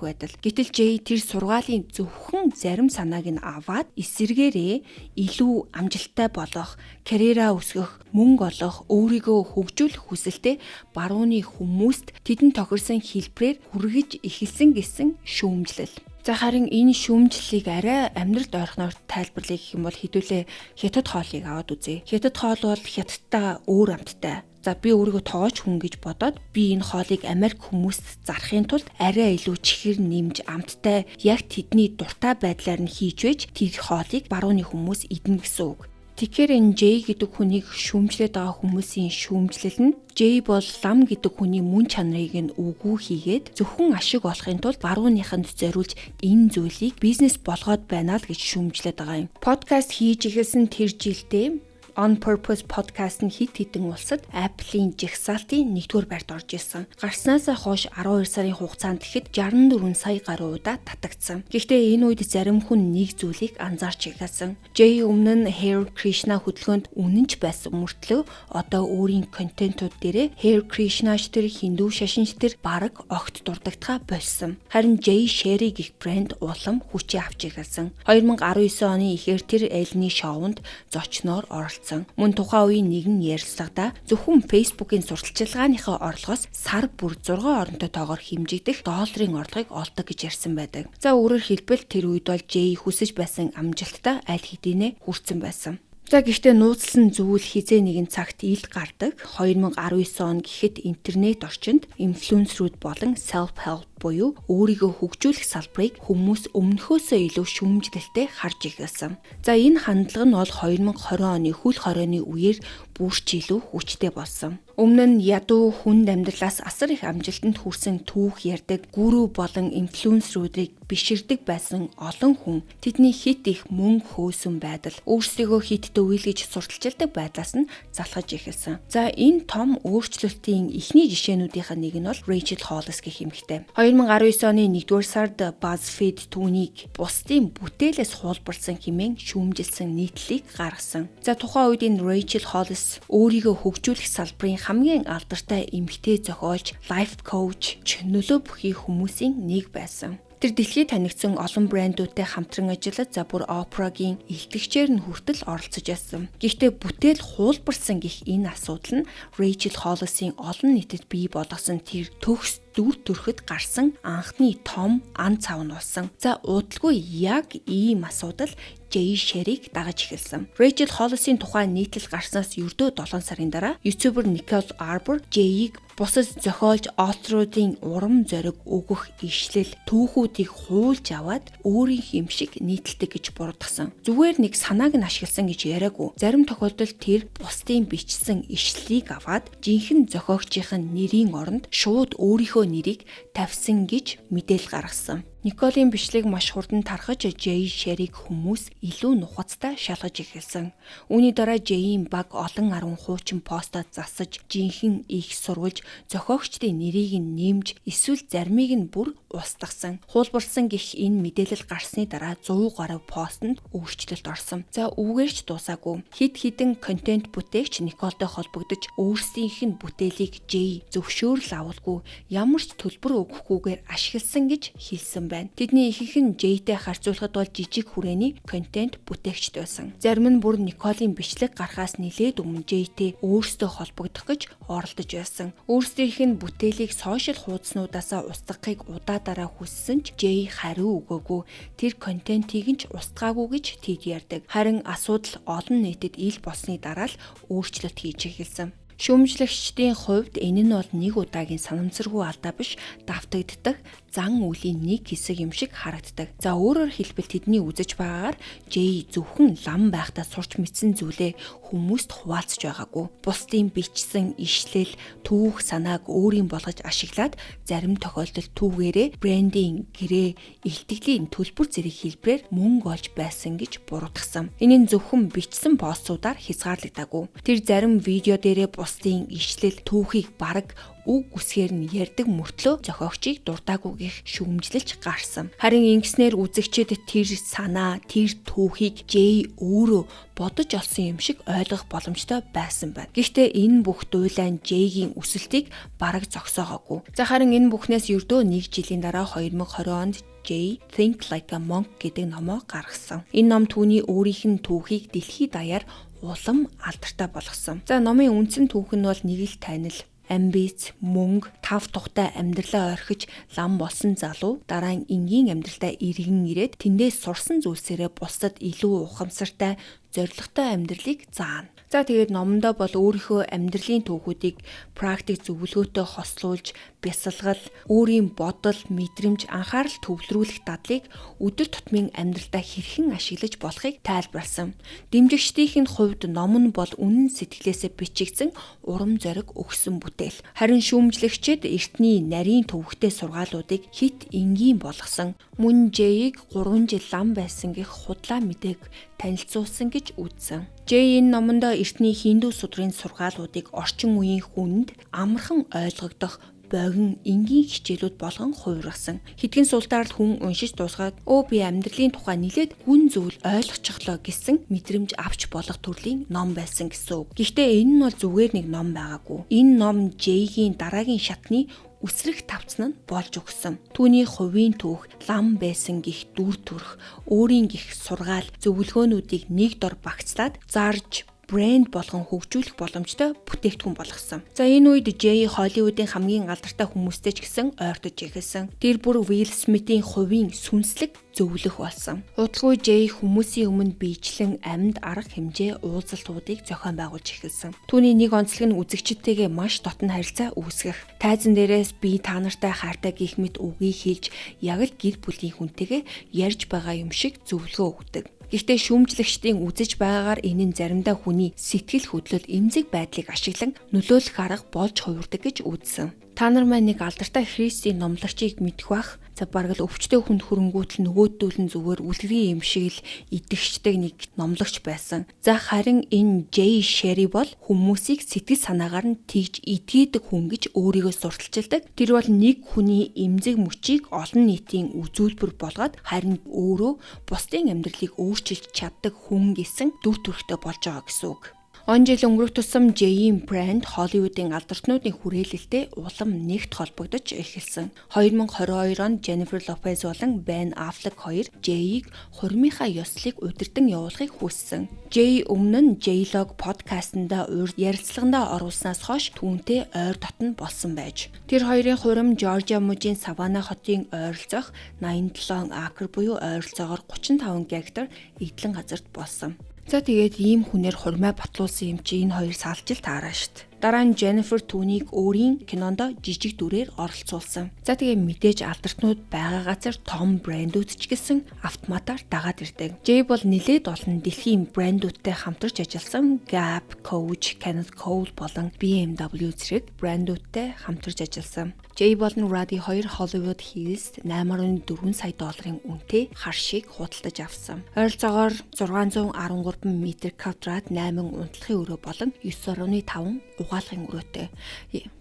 байдал. Гэтэл Jay тэр сургаалын зөвхөн зарим санааг нь аваад эсэргээрээ илүү амжилттай болох, карьераа өсгөх, мөнгө олох, өөрийгөө хөгжүүлэх хүсэлтэй барууны хүмүүст тэдэнд тохирсон хэлбэрээр хүргэж эхэлсэн гэсэн шүүмжлэл. За харин энэ шүүмжлэлийг арай амьдралд ойрхоноор тайлбарлая гэх юм бол хэдүүлээ хятад хоолыг аваад үзье. Хятад хоол бол хятадтай өөр амттай. За би өөрийгөө тоогооч хүн гэж бодоод би энэ хоолыг Америк хүмүүст зарахын тулд арай илүү чихэр нэмж амттай яг тэдний дуртай байдлаар нь хийж байж тэр хоолыг барууны хүмүүс идэнэ гэсэн үг. Тэгэхээр энэ Jay гэдэг хүнийг шүүмжлээд байгаа хүмүүсийн шүүмжлэл нь Jay бол лам гэдэг хүний мөн чанарыг нь үгүй хийгээд зөвхөн ашиг олохын тулд барууныханд зориулж энэ зүйлийг бизнес болгоод байна л гэж шүүмжлээд байгаа юм. Подкаст хийж эхэлсэн тэр жилдээ On Purpose podcast нь хит хитэн улсад Apple-ийн жагсаалтын 1-р байрт орж исэн. Гарснаасаа хойш 12 сарын хугацаанд ихэд 64 сая гаруй удаа татагдсан. Гэхдээ энэ үед зарим хүн нэг зүйлийг анзаарч ихсэн. Jay өмнө нь Hare Krishna хөдөлгөөнд үнэн ч байсан мөртлөө одоо өөрийн контентууд дээрээ Hare Krishna-ч тэр хиндүү шашинч тэр бараг огт дурдагдхаа болсон. Харин Jay Sherry гэх брэнд улам хүчээ авч ихсэн. 2019 оны ихэр тэр Ellen-ийн шоунд зочноор оролцсон. Мөн тухайн үеийн нэгэн ярилцлагада зөвхөн Facebook-ийн сурталчилгааныхаа орлогоос сар бүр 6 оронтой тоогоор хэмжигдэх долларын орлогыг олдог гэж ярьсан байдаг. За өөрөөр хэлбэл тэр үед бол Jay хүсэж байсан амжилттай аль хэдийнэ хүрсэн байсан. За гэхдээ нууцлсан зүйл хизээ нэгэн цагт ил гардаг. 2019 он гэхэд интернет орчинд инфлюенсерүүд болон self-help буюу өөрийгөө хөгжүүлэх салбарыг хүмүүс өмнөхөөсөө илүү шүүмжлэлтэй харж эхэлсэн. За энэ хандлага нь бол 2020 оны хөл хорионы үеэр бүрч илүү хүчтэй болсон. Өмнө нь ядуу хүнд амьдралаас асар их амжилтанд хүрсэн түүх ярьдаг гүрүү болон инфлюенсерүүдийг биширдэг байсан олон хүн тэдний хит их мөнгө хөөсөн байдал өөрсдийгөө хиттэй үйлгэж сурталчилдаг байдлаас нь залхаж эхэлсэн. За энэ том өөрчлөлтийн эхний жишээнүүдийнх нь нэг нь бол Rachel Hollis гэх эмэгтэй. 2019 оны 1-р сард BuzzFeed түүнийг бусдын бүтээлээс хуулбарсан хэмээн шүүмжилсэн нийтлэлийг гаргасан. За тухайн үед энэ Rachel Hollis өөрийгөө хөгжүүлэх салбарын хамгийн алдартай эмэгтэй зохиолч, лайф коуч, нөлөө бүхий хүмүүсийн нэг байсан. Тэр дэлхийд танигдсан олон брэндүүдтэй хамтран ажиллаж бүр Oprah-гийн илтгэгчээр нь хүртэл оролцож байсан. Гэхдээ бүтээл хуулбарсан гэх энэ асуудал нь Rachel Hollis-ийн олон нийтэд бий болгосон тэр төгс дүр төрхөд гарсан анхны том ан цав нь болсон. За удалгүй яг ийм асуудал Jay Sherry-г дагаж эхэлсэн. Rachel Hollis-ийн тухай нийтлэл гарснаас ердөө 7 сарын дараа YouTuber Nicole Arbor Jay-г бусад зохиолж author-уудын урам зориг өгөх ишлэл түүхүүдийг хуулж аваад өөрийнх юм шиг нийтэлдэг гэж буруудсан. Зүгээр нэг санааг нь ашигласан гэж яриаггүй. Зарим тохиолдолд тэр бусдын бичсэн ишлэлийг аваад жинхэнэ зохиогчийн нэрийн оронд шууд өөрийнхөө нэрийг тавьсан гэж мэдээлэл гаргасан. Николийн бичлэгийг маш хурдан тархаж Jay Sherry-г хүмүүс илүү нухацтай шалгаж эхэлсэн. Үүний дараа Jay-ийн баг олон 10 хуучин постод засаж, жинхэнэ их сурвалж, зохиогчдын нэрийг нь нэмж, эсвэл заримыг нь бүр устгасан. Хуулбарлсан гэх энэ мэдээлэл гарсны дараа 100 гаруй постод өөрчлөлт орсон. За үүгээр ч дуусаагүй. Хэд хэдэн контент бүтээгч Николтой холбогдож өөрсдийнх нь бүтээлийг Jay зөвшөөрөл авалгүй, ямар ч төлбөр өгөхгүйгээр ашигласан гэж хэлсэн байна. Тэдний ихэнх нь Jay-тэй харьцуулахад бол жижиг хүрээний контент бүтээгчд байсан. Зарим нь бүр Николийн бичлэг гарахаас нэлээд өмнө Jay-тэй өөрсдөө холбогдох гэж оролдож байсан. Өөрсдийнх нь бүтээлийг сошиал хуудаснуудаасаа устгахыг удаадараа хүссэн ч Jay хариу өгөөгүй. Тэр контентийг нь ч устгаагүй гэж тэд ярьдаг. Харин асуудал олон нийтэд ил болсны дараа л өөрчлөлт хийж эхэлсэн. Шүүмжлэгчдийн хувьд энэ нь бол нэг удаагийн санамсаргүй алдаа биш, давтагддаг зан үлийн нэг хэсэг юм шиг харагддаг. За өөрөөр хэлбэл тэдний үзэж байгаагаар Jay зөвхөн лам байхдаа сурч мэдсэн зүйлээ хүмүүст хуваалцж байгаагүй. Бусдын бичсэн ишлэл, түүх санааг өөрийн болгож ашиглаад зарим тохиолдолд түүгээрээ брендинг, гэрээ, илтгэлийн төлбөр зэрэг хэлбэрээр мөнгө олж байсан гэж буруутгасан. Энэ нь зөвхөн бичсэн постуудаар хязгаарлагдаагүй. Тэр зарим видео дээрээ бусдын ишлэл, түүхийг бараг үг үсгээр нь ярьдаг мөртлөө зохиогчийг дуртаагүйгийнх шүүмжлэлж гарсан. Харин ингэснээр үзэгчид тэр санаа, тэр түүхийг Jay өөрөө бодож олсон юм шиг ойлгох боломжтой байсан байна. Гэхдээ энэ бүх дуйлан Jay-гийн өсөлтийг бараг зогсоогоогүй. За харин энэ бүхнээс ердөө 1 жилийн дараа 2020 онд Jay Think Like a Monk гэдэг номоо гаргасан. Энэ ном түүний өөрийнх нь түүхийг дэлхийд даяар улам алдартай болгосон. За номын үндсэн түүх нь бол нэг л танил, амбиц, мөнгө, тав тухтай амьдралаа орхиж лам болсон залуу дараа нь энгийн амьдралдаа иргэн ирээд тэндээс сурсан зүйлсээрээ бусдад илүү ухамсартай, зоригтой амьдралыг заана. За тэгээд номондоо бол өөрийнхөө амьдралын түүхүүдийг практик зөвлөгөөтэй хослуулж, бясалгал, өөрийн бодол, мэдрэмж, анхаарал төвлөрүүлэх дадлыг өдөр тутмын амьдралдаа хэрхэн ашиглаж болохыг тайлбарласан. Дэмжигчдийн хувьд ном нь бол үнэн сэтгэлээсээ бичигдсэн урам зориг өгсөн бүтээл. Харин шүүмжлэгчид эртний нарийн төвөгтэй сургаалуудыг хит энгийн болгосон. Мөн Jay-г 3 жил лам байсан гэх худлаа мэдээг танилцуулсан гэж үзсэн. Jay энэ номондоо эртний хиндүү судрын сургаалуудыг орчин үеийн хүнд амархан ойлгогдох богин энгийн хичээлүүд болгон хувиргасан. Хэдхэн султаар л хүн уншиж дуусгаад би амьдралын тухай нэлээд гүн зүйл ойлгочихлоо гэсэн мэдрэмж авч болох төрлийн ном байсан гэсэн үг. Гэхдээ энэ нь бол зүгээр нэг ном байгаагүй. Энэ ном Jay-гийн дараагийн шатны үсрэх тавцан нь болж өгсөн. Түүний хувийн түүх, лам байсан гих дүр төрх, өөрийн гих сургаал, зөвлөгөөнүүдийг нэг дор багцлаад зарж брэнд болгон хөгжүүлэх боломжтой бүтээгдэхүүн болгосон. За энэ үед Jay Hollywood-ийн хамгийн алдартай хүмүүстэй ч гэсэн ойртож эхэлсэн. Тэр бүр Will Smith-ийн хувийн сүнслэг зөвлөх болсон. Удалгүй Jay хүмүүсийн өмнө биечлэн амьд арга хэмжээ уулзалтуудыг зохион байгуулж эхэлсэн. Түүний нэг онцлог нь үзэгчдтэйгээ маш дотн харилцаа үүсгэх. Тайзан дээрээс би та нартай хайртай гэх мэт үгийг хэлж яг л гэр бүлийн хүнтэйгээ ярьж байгаа юм шиг зөвлөгөө өгдөг. Гэхдээ шүүмжлэгчдийн үзэж байгаагаар энэ нь заримдаа хүний сэтгэл хөдлөл эмзэг байдлыг ашиглан нөлөөлөх арга болж хувирдаг гэж үзсэн. Та нар маань нэг алдартай христийн номлогчийг мэдэх бах. За бараг л өвчтөе хүнд хөрөнгүүтэл нөгөөдөл нь зүгээр үлгэрийн юм шиг л идэгчдэг нэг номлогч байсан. За харин энэ Jay Sherry бол хүмүүсийг сэтгэл санаагаар нь тэгж идгээдэг хүн гэж өөрийгөө сурталчилдаг. Тэр бол нэг хүний эмзэг мөчийг олон нийтийн үзүүлбэр болгоод харин өөрөө бусдын амьдралыг өөрчилж чаддаг хүн гэсэн дүр төрхтэй болж байгаа гэсэн үг. Он жил өнгөрөх тусам Jay-ийн брэнд Hollywood-ийн алдарчнуудын хүрээлэлтэй улам нэгт холбогдож эхэлсэн. 2022 онд Jennifer Lopez болон Ben Affleck хоёр Jay-ийг хурмынхаа ёслолыг удирдан явуулахыг хүссэн. Jay өмнө нь J-Log подкастнда урд ярилцлагандаа оруулснаас хойш түүнтэй ойр дотн болсон байж. Тэр хоёрын хурим Georgia мужийн Savannah хотын ойролцоох 87 акр буюу ойролцоогоор 35 гектар эдлэн газарт болсон. За тэгээд ийм хүнээр хурмаа батлуулсан юм чи энэ хоёр салжил таараа штт. Дараа нь Jennifer түүнийг өөрийн кинонд жижиг дүрээр оролцуулсан. За тэгээд мэдээж алдартнууд байгаа газар том брэндүүд ч гэсэн автоматар дагаад ирдэг. Jay бол нэлээд олон дэлхийн брэндүүдтэй хамтарч ажилласан. Gap, Coach, Kenneth Cole болон BMW зэрэг брэндүүдтэй хамтарч ажилласан. Jay болон Ruddy хоёр Hollywood Hills 8.4 сая долларын үнэтэй хар шиг худалдаж авсан. Ойролцоогоор 613 м2 8 унтлахын өрөө болон 9.5 угаалгын өрөөтэй.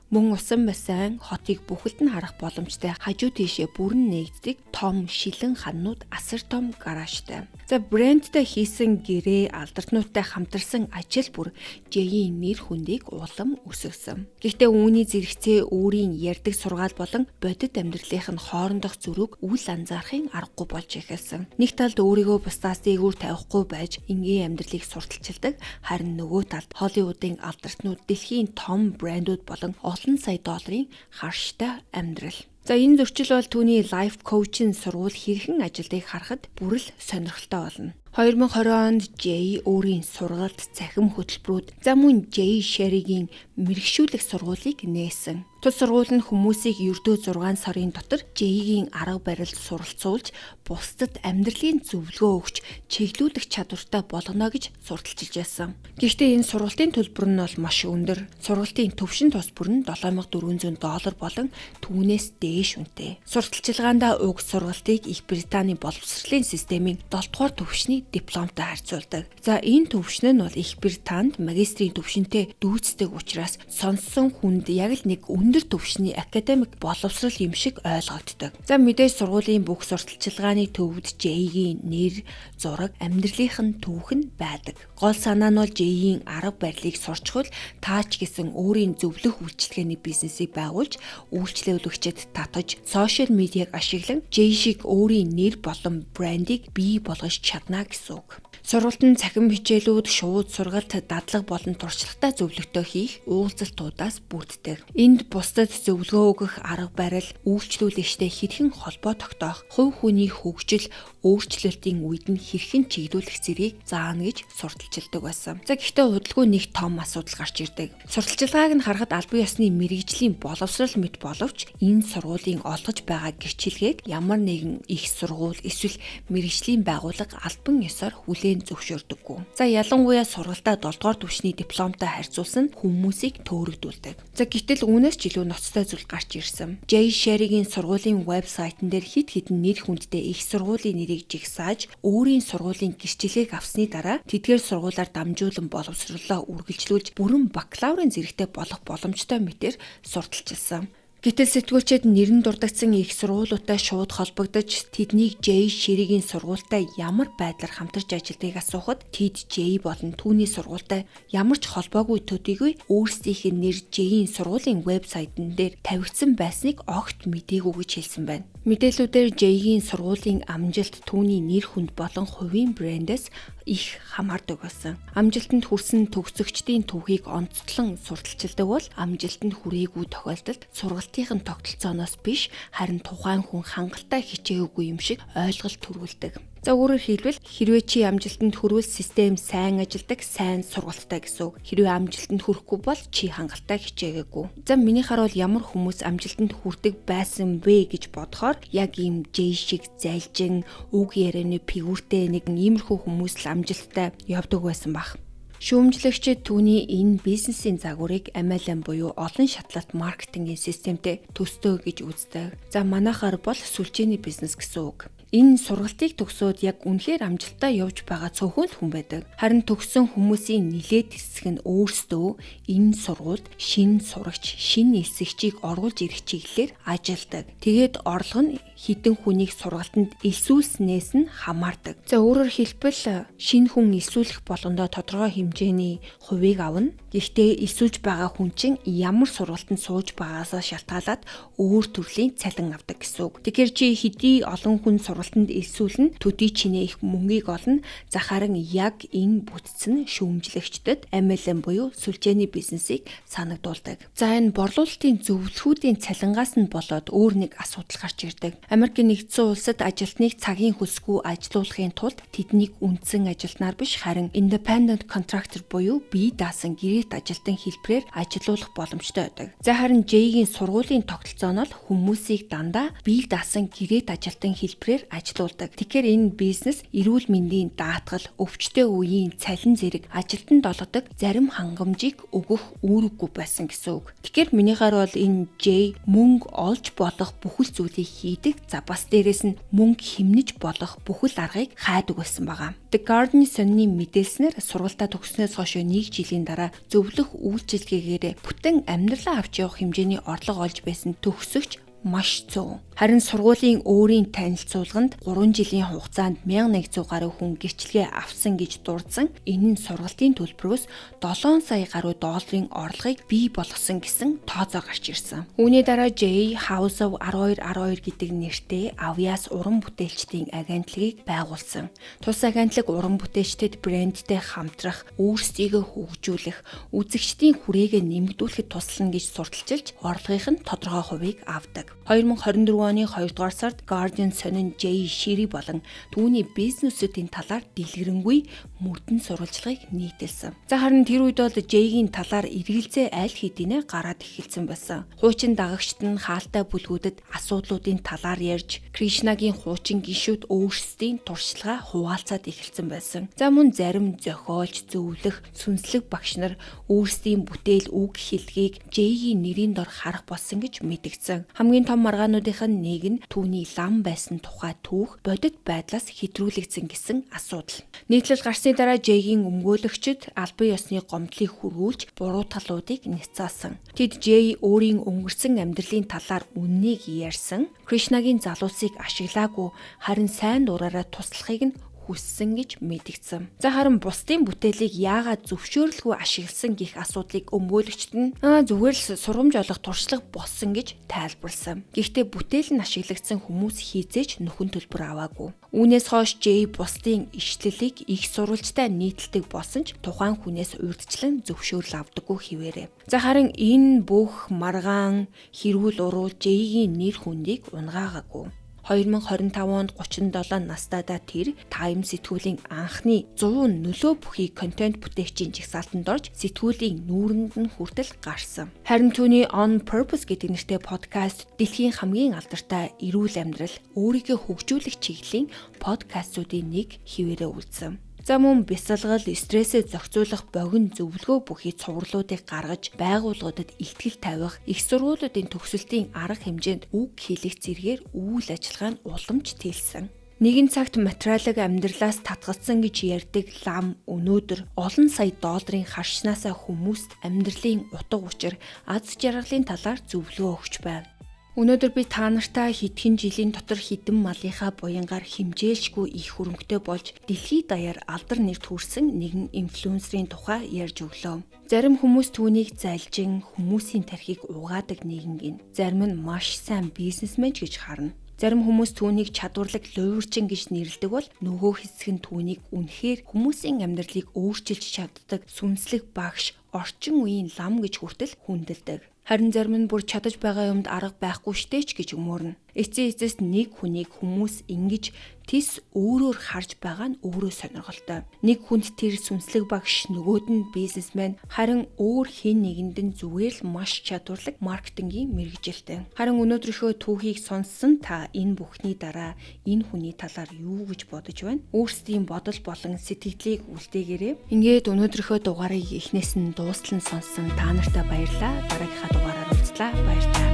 Мөн усан бассейн хотыг бүхэлд нь харах боломжтой хажуу тийшээ бүрэн нэгддэг том шилэн ханнууд асар том гаражтай. За брэндтэй хийсэн гэрээ алдартнуудтай хамтарсан ажил бүр Jay-ийн нэр хүндийг улам өсгсөн. Гэхдээ үүний зэрэгцээ өөрийн ярддаг сургаал болон бодит амьдралынх нь хоорондох зөрүүг үл анзаарахын аргагүй болж эхэлсэн. Нэг талд өөрийгөө бусдаас дээгүүр тавихгүй байж энгийн амьдралыг сурталчилдаг, харин нөгөө талд Холливуудын алдартнууд дэлхийн том брэндүүд болон олон сая долларын харштай амьдрал. За энэ зөрчил бол түүний life coach-ийн сургууль хэрхэн ажилдгийг харахад бүр л сонирхолтой болно. 2020 онд Jay өөрийн сургалт цахим хөтөлбөрүүд за мөн Jay Sherry-гийн мэрэгшүүлэх сургуулийг нээсэн. Тус сургууль нь хүмүүсийг ердөө 6 сарын дотор Jay-гийн арга барилд суралцуулж, бусдад амьдралын зөвлөгөө өгч, чиглүүлэх чадвартай болгоно гэж сурталчилж байсан. Гэхдээ энэ сургалтын төлбөр нь бол маш өндөр. Сургалтын төвшин тус бүр нь $7,400 болон түүнээс дээш үнэтэй. Сурталчилгаанд уг сургалтыг Их Британий боловсролын системийн 7 дугаар төвшний дипломтой харьцуулдаг. За энэ төвшин нь бол Их Британд магистрийн төвшинтэй дүүцдэг учраас сонссон хүнд яг л нэг өндөр төвшний академик боловсрол юм шиг ойлгогддог. За мэдээж сургуулийн бүх сурталчилгааны төвд Jay-гийн нэр, зураг, амьдралынх нь түүх нь байдаг. Гол санаа нь бол Jay-ийн арга барилыг сурчхвал таач гэсэн өөрийн зөвлөх үйлчилгээний бизнесийг байгуулж, үйлчлүүлэгчид татаж, сошиал медиаг ашиглан Jay шиг өөрийн нэр болон брендийг бий болгож чадна гэсэн үг. Сургалтын цахим хичээлүүд шууд сургалт дадлаг болон туршлагатай зөвлөгтөө хийх уулзалтуудаас бүрддэг. Энд бусдад зөвлөгөө өгөх арга барил, үйлчлүүлэгчтэй хэрхэн холбоо тогтоох, хувь хүний хөгжил, өөрчлөлтийн үед нь хэрхэн чиглүүлэх зэргийг заана гэж сурталчилдаг байсан. За гэхдээ удалгүй нэг том асуудал гарч ирдэг. Сурталчилгааг нь харахад албан ёсны мэрэгжлийн боловсрол мэт боловч энэ сургуулийн олгож байгаа гэрчилгээг ямар нэгэн их сургууль эсвэл мэрэгжлийн байгууллага албан ёсоор хүлээн зөвшөөрдөггүй. За ялангуяа сургалтаа 7 дугаар түвшний дипломтой харьцуулсан хүмүүсийг төөрөгдүүлдэг. За гэтэл үүнээс ч илүү ноцтой зүйл гарч ирсэн. Jay Sherry-гийн сургуулийн вебсайтн дээр хит хитэн нэр хүндтэй их сургуулийн нэрийг жигсааж өөрийн сургуулийн гэрчлэгийг авсны дараа тэдгээр сургуулиар дамжуулан боловсролоо үргэлжлүүлж бүрэн бакалаврын зэрэгтэй болох боломжтой мэтээр сурталчилсан. Гэтэл сэтгүүлчид нэрэн дурдагдсан их сургуулиудтай шууд холбогдож тэднийг Жэй Ширигийн сургуультай ямар байдлаар хамтарч ажилладгийг асуухад тэд Жэй болон түүний сургуультай ямар ч холбоогүй төдийгүй өөрсдийнх нь нэр Жэйийн сургуулийн вебсайтн дээр тавигдсан байсныг огт мэдээгүй гэж хэлсэн байна. Мэдээллүүдээр Жэйгийн сургуулийн амжилт түүний нэр хүнд болон хувийн брэндээс их хамаардаг байсан. Амжилтанд хүрсэн төгсөгчдийн түүхийг онцлон сурталчилдаг бол амжилтанд хүрээгүй тохиолдолд сургалтын тогтолцооноос биш харин тухайн хүн хангалттай хичээгээгүй юм шиг ойлголт төрүүлдэг. За өөрөөр хэлбэл хэрвээ чи амжилтанд хүрвэл систем сайн ажилдаг, сайн сургалттай гэсэн үг. Хэрвээ амжилтанд хүрэхгүй бол чи хангалттай хичээгээгүй. За миний харуул ямар хүмүүс амжилтанд хүрдэг байсан бэ гэж бодохоор яг ийм Жэй шиг зайлжин, үг ярианы фигүртэй нэг иймэрхүү хүмүүс л амжилттай явдаг байсан баг. Шүүмжлэгчид түүний энэ бизнесийн загварыг MLM буюу олон шатлалт маркетингийн системтэй төстөө гэж үздэг. За манайхаар бол сүлжээний бизнес гэсэн үг. Энэ сургалтыг төгсөөд яг үнэхээр амжилттай явж байгаа цөөхөн л хүн байдаг. Харин төгссөн хүмүүсийн нилээд хэсэг нь өөрсдөө энэ сургуульд шинэ сурагч, шинэ нисгчийг оруулж ирэх чиглэлээр ажилдаг. Тэгээд орлого нь хідэн хүнийг сургалтанд элсүүлснээс нь хамаардаг. За өөрөөр хэлбэл шинэ хүн элсүүлэх болгондоо тодорхой хэмжээний хувийг авна. Гэхдээ элсүүлж байгаа хүн чинь ямар сургалтанд сууж байгаасаа шалтгаалаад өөр төрлийн цалин авдаг гэсэн үг. Тэгэхээр чи хэдий олон хүн сургалтанд элсүүлнэ, төдий чинээ их мөнгийг олно. За харин яг энэ бүтцэн шүүмжлэгчдэд MLM буюу сүлжээний бизнесийг санагдуулдаг. За энэ борлуулалтын зөвлөхүүдийн цалингаас нь болоод өөр нэг асуудал гарч ирдэг. Америкийн нэгдсэн улсад ажилтныг цагийн хөлсгүй ажилуулахын тулд тэднийг үндсэн ажилтнаар биш харин independent contractor буюу бие даасан гэрээт ажилтан хэлбэрээр ажилуулах боломжтой байдаг. За харин Жэйгийн сургуулийн тогтолцоо нь хүмүүсийг дандаа бие даасан гэрээт ажилтан хэлбэрээр ажилуулдаг. Тэгэхээр энэ бизнес эрүүл мэндийн даатгал, өвчтөе үеийн цалин зэрэг ажилтанд олгодог зарим хангамжийг өгөх үүрэггүй байсан гэсэн үг. Тэгэхээр минийхаар бол энэ Жэй мөнгө олж болох бүхэл зүйлийг хийдэг. За бас дээрэс нь мөнгө хэмнэж болох бүхэл аргыг хайдаг байсан байгаа. The Guardian сонины мэдээлснээр сургалтаа төгснөөс хойш 1 жилийн дараа зөвлөх үйлчилгээгээр бүтэн амьдралаа авч явах хэмжээний орлого олж байсан төгсөгч маш цөөн. Харин сургуулийн өөрийн танилцуулганд 3 жилийн хугацаанд 1100 гаруй хүн гэрчлэгээ авсан гэж дурдсан. Энэ нь сургалтын төлбөрөөс 7 сая гаруй долларын орлогыг бий болгосон гэсэн тооцоо гарч ирсэн. Үүний дараа Jay House of 1212 гэдэг нэртэй Avias уран бүтээлчдийн агентлагийг байгуулсан. Тус агентлаг уран бүтээлчдэд брэндтэй хамтрах, өөрсдийгөө хөгжүүлэх, үзэгчдийн хүрээгээ нэмэгдүүлэхэд туслана гэж сурталчилж, орлогын тодорхой хувийг авдаг. 2024 оны 2 дугаар сард Guardian сонин Jay Shiri болон түүний бизнесүүдийн талаар дэлгэрэнгүй мөрдөн сурвалжлагыг нийтэлсэн. За харин тэр үед бол Jay-гийн талаар эргэлзээ аль хэдийнэ гараад эхэлсэн байсан. Хуучин дагагчид нь хаалтай бүлгүүдэд асуудлуудын талаар ярьж, Кришнагийн хуучин гишүүд өөрсдийн туршлагаа хуваалцаад эхэлсэн байсан. За мөн зарим зохиолч, зөвлөх, сүнслэг багш нар өөрсдийн бүтээл үг хэллэгийг Jay-гийн нэрийн дор харах болсон гэж мэдгдсэн. Хамгийн том маргаануудынх нь нэг нь түүний лам байсан тухай түүх бодит байдлаас хэтрүүлэгдсэн гэсэн асуудал. Нийтлэл гарсны дараа Jay-гийн өмгөөлөгчд албан ёсны гомдлыг хүргүүлж буруу талуудыг няцаасан. Тэд Jay өөрийн өнгөрсөн амьдралын талаар үннийг ярьсан, Кришнагийн залуусыг ашиглаагүй харин сайн дураараа туслахыг нь хүссэн гэж мэдгдсэн. За харин бусдын бүтээлийг яагаад зөвшөөрлгүй ашигласан гэх асуудлыг өмгөөлөгчд нь зүгээр л сургамж олох туршлага болсон гэж тайлбарласан. Гэхдээ бүтээл нь ашиглагдсан хүмүүс хизээч нөхөн төлбөр аваагүй. Үүнээс хойш Jay бусдын ишлэлийг их сурвалжтай нийтэлдэг болсон ч тухайн хүнээс урьдчилан зөвшөөрөл авдаггүй хിവэрэ. За харин энэ бүх маргаан хэрүүл уруу Jay-гийн нэр хүндийг унгаагаагүй. 2025 онд 37 настайдаа тэр Time сэтгүүлийн анхны 100 нөлөө бүхий контент бүтээгчийн жагсаалтанд орж сэтгүүлийн нүүрэнд нь хүртэл гарсан. Харин түүний On Purpose гэдэг нэртэй подкаст дэлхийн хамгийн алдартай эрүүл амьдрал, өөрийгөө хөгжүүлэх чиглэлийн подкастуудын нэг хിവэрэ үлдсэн. За мөн бясалгал, стрессээ зохицуулах богино зөвлөгөө бүхий цувралуудыг гаргаж байгууллагуудад ихтгэл тавих, их сургуулиудын төгсөлтийн арга хэмжээнд үг хэлэх зэргээр үйл ажиллагаа нь уламж тэлсэн. Нэгэн цагт материалыг амьдралаас татгалзсан гэж ярьдаг лам өнөөдөр олон сая долларын харшнаасаа хүмүүст амьдралын утга учир, аз жаргалын талаар зөвлөгөө өгч байна. Өнөөдөр би та нартай хэдхэн жилийн дотор хідэн малынхаа буянгаар хэмжээлшгүй их хөрөнгөтэй болж дэлхийд даяар алдар нэр төрсэн нэгэн инфлюенсерийн тухай ярьж өглөө. Зарим хүмүүс түүнийг залжин хүмүүсийн тархийг угаадаг нэгэн гин. Зарим нь маш сайн бизнесмен гэж харна. Зарим хүмүүс түүнийг чадварлаг луйварчин гэж нэрлэдэг бол нөгөө хэсэг нь түүнийг үнэхээр хүмүүсийн амьдралыг өөрчилж чаддаг сүнслэг багш, орчин үеийн лам гэж хүртэл хүндэлдэг. Харин зарим нь бүр чадаж байгаа юмд арга байхгүй штэ ч гэж өмөрнө. Эцсийн эцэст нэг хүнийг хүмүүс ингэж тис өөрөөр харж байгаа нь өөрөө сонирхолтой. Нэг хүнд тэр сүнслэг багш, нөгөөд нь бизнесмен, харин өөр хэн нэгэнд нь зүгээр л маш чадварлаг маркетингийн мэргэжилтэй. Харин өнөөдрийнхөө түүхийг сонссон та энэ бүхний дараа энэ хүний талаар юу гэж бодож байна? Өөрсдийн бодол болон сэтгэлийг үлдээгээрэй. Ингээд өнөөдрийнхөө дугаарыг эхнээс нь дуустал нь сонссон та нартай баярлалаа. Дараагийнхаа дугаараар уулзлаа. Баярлалаа.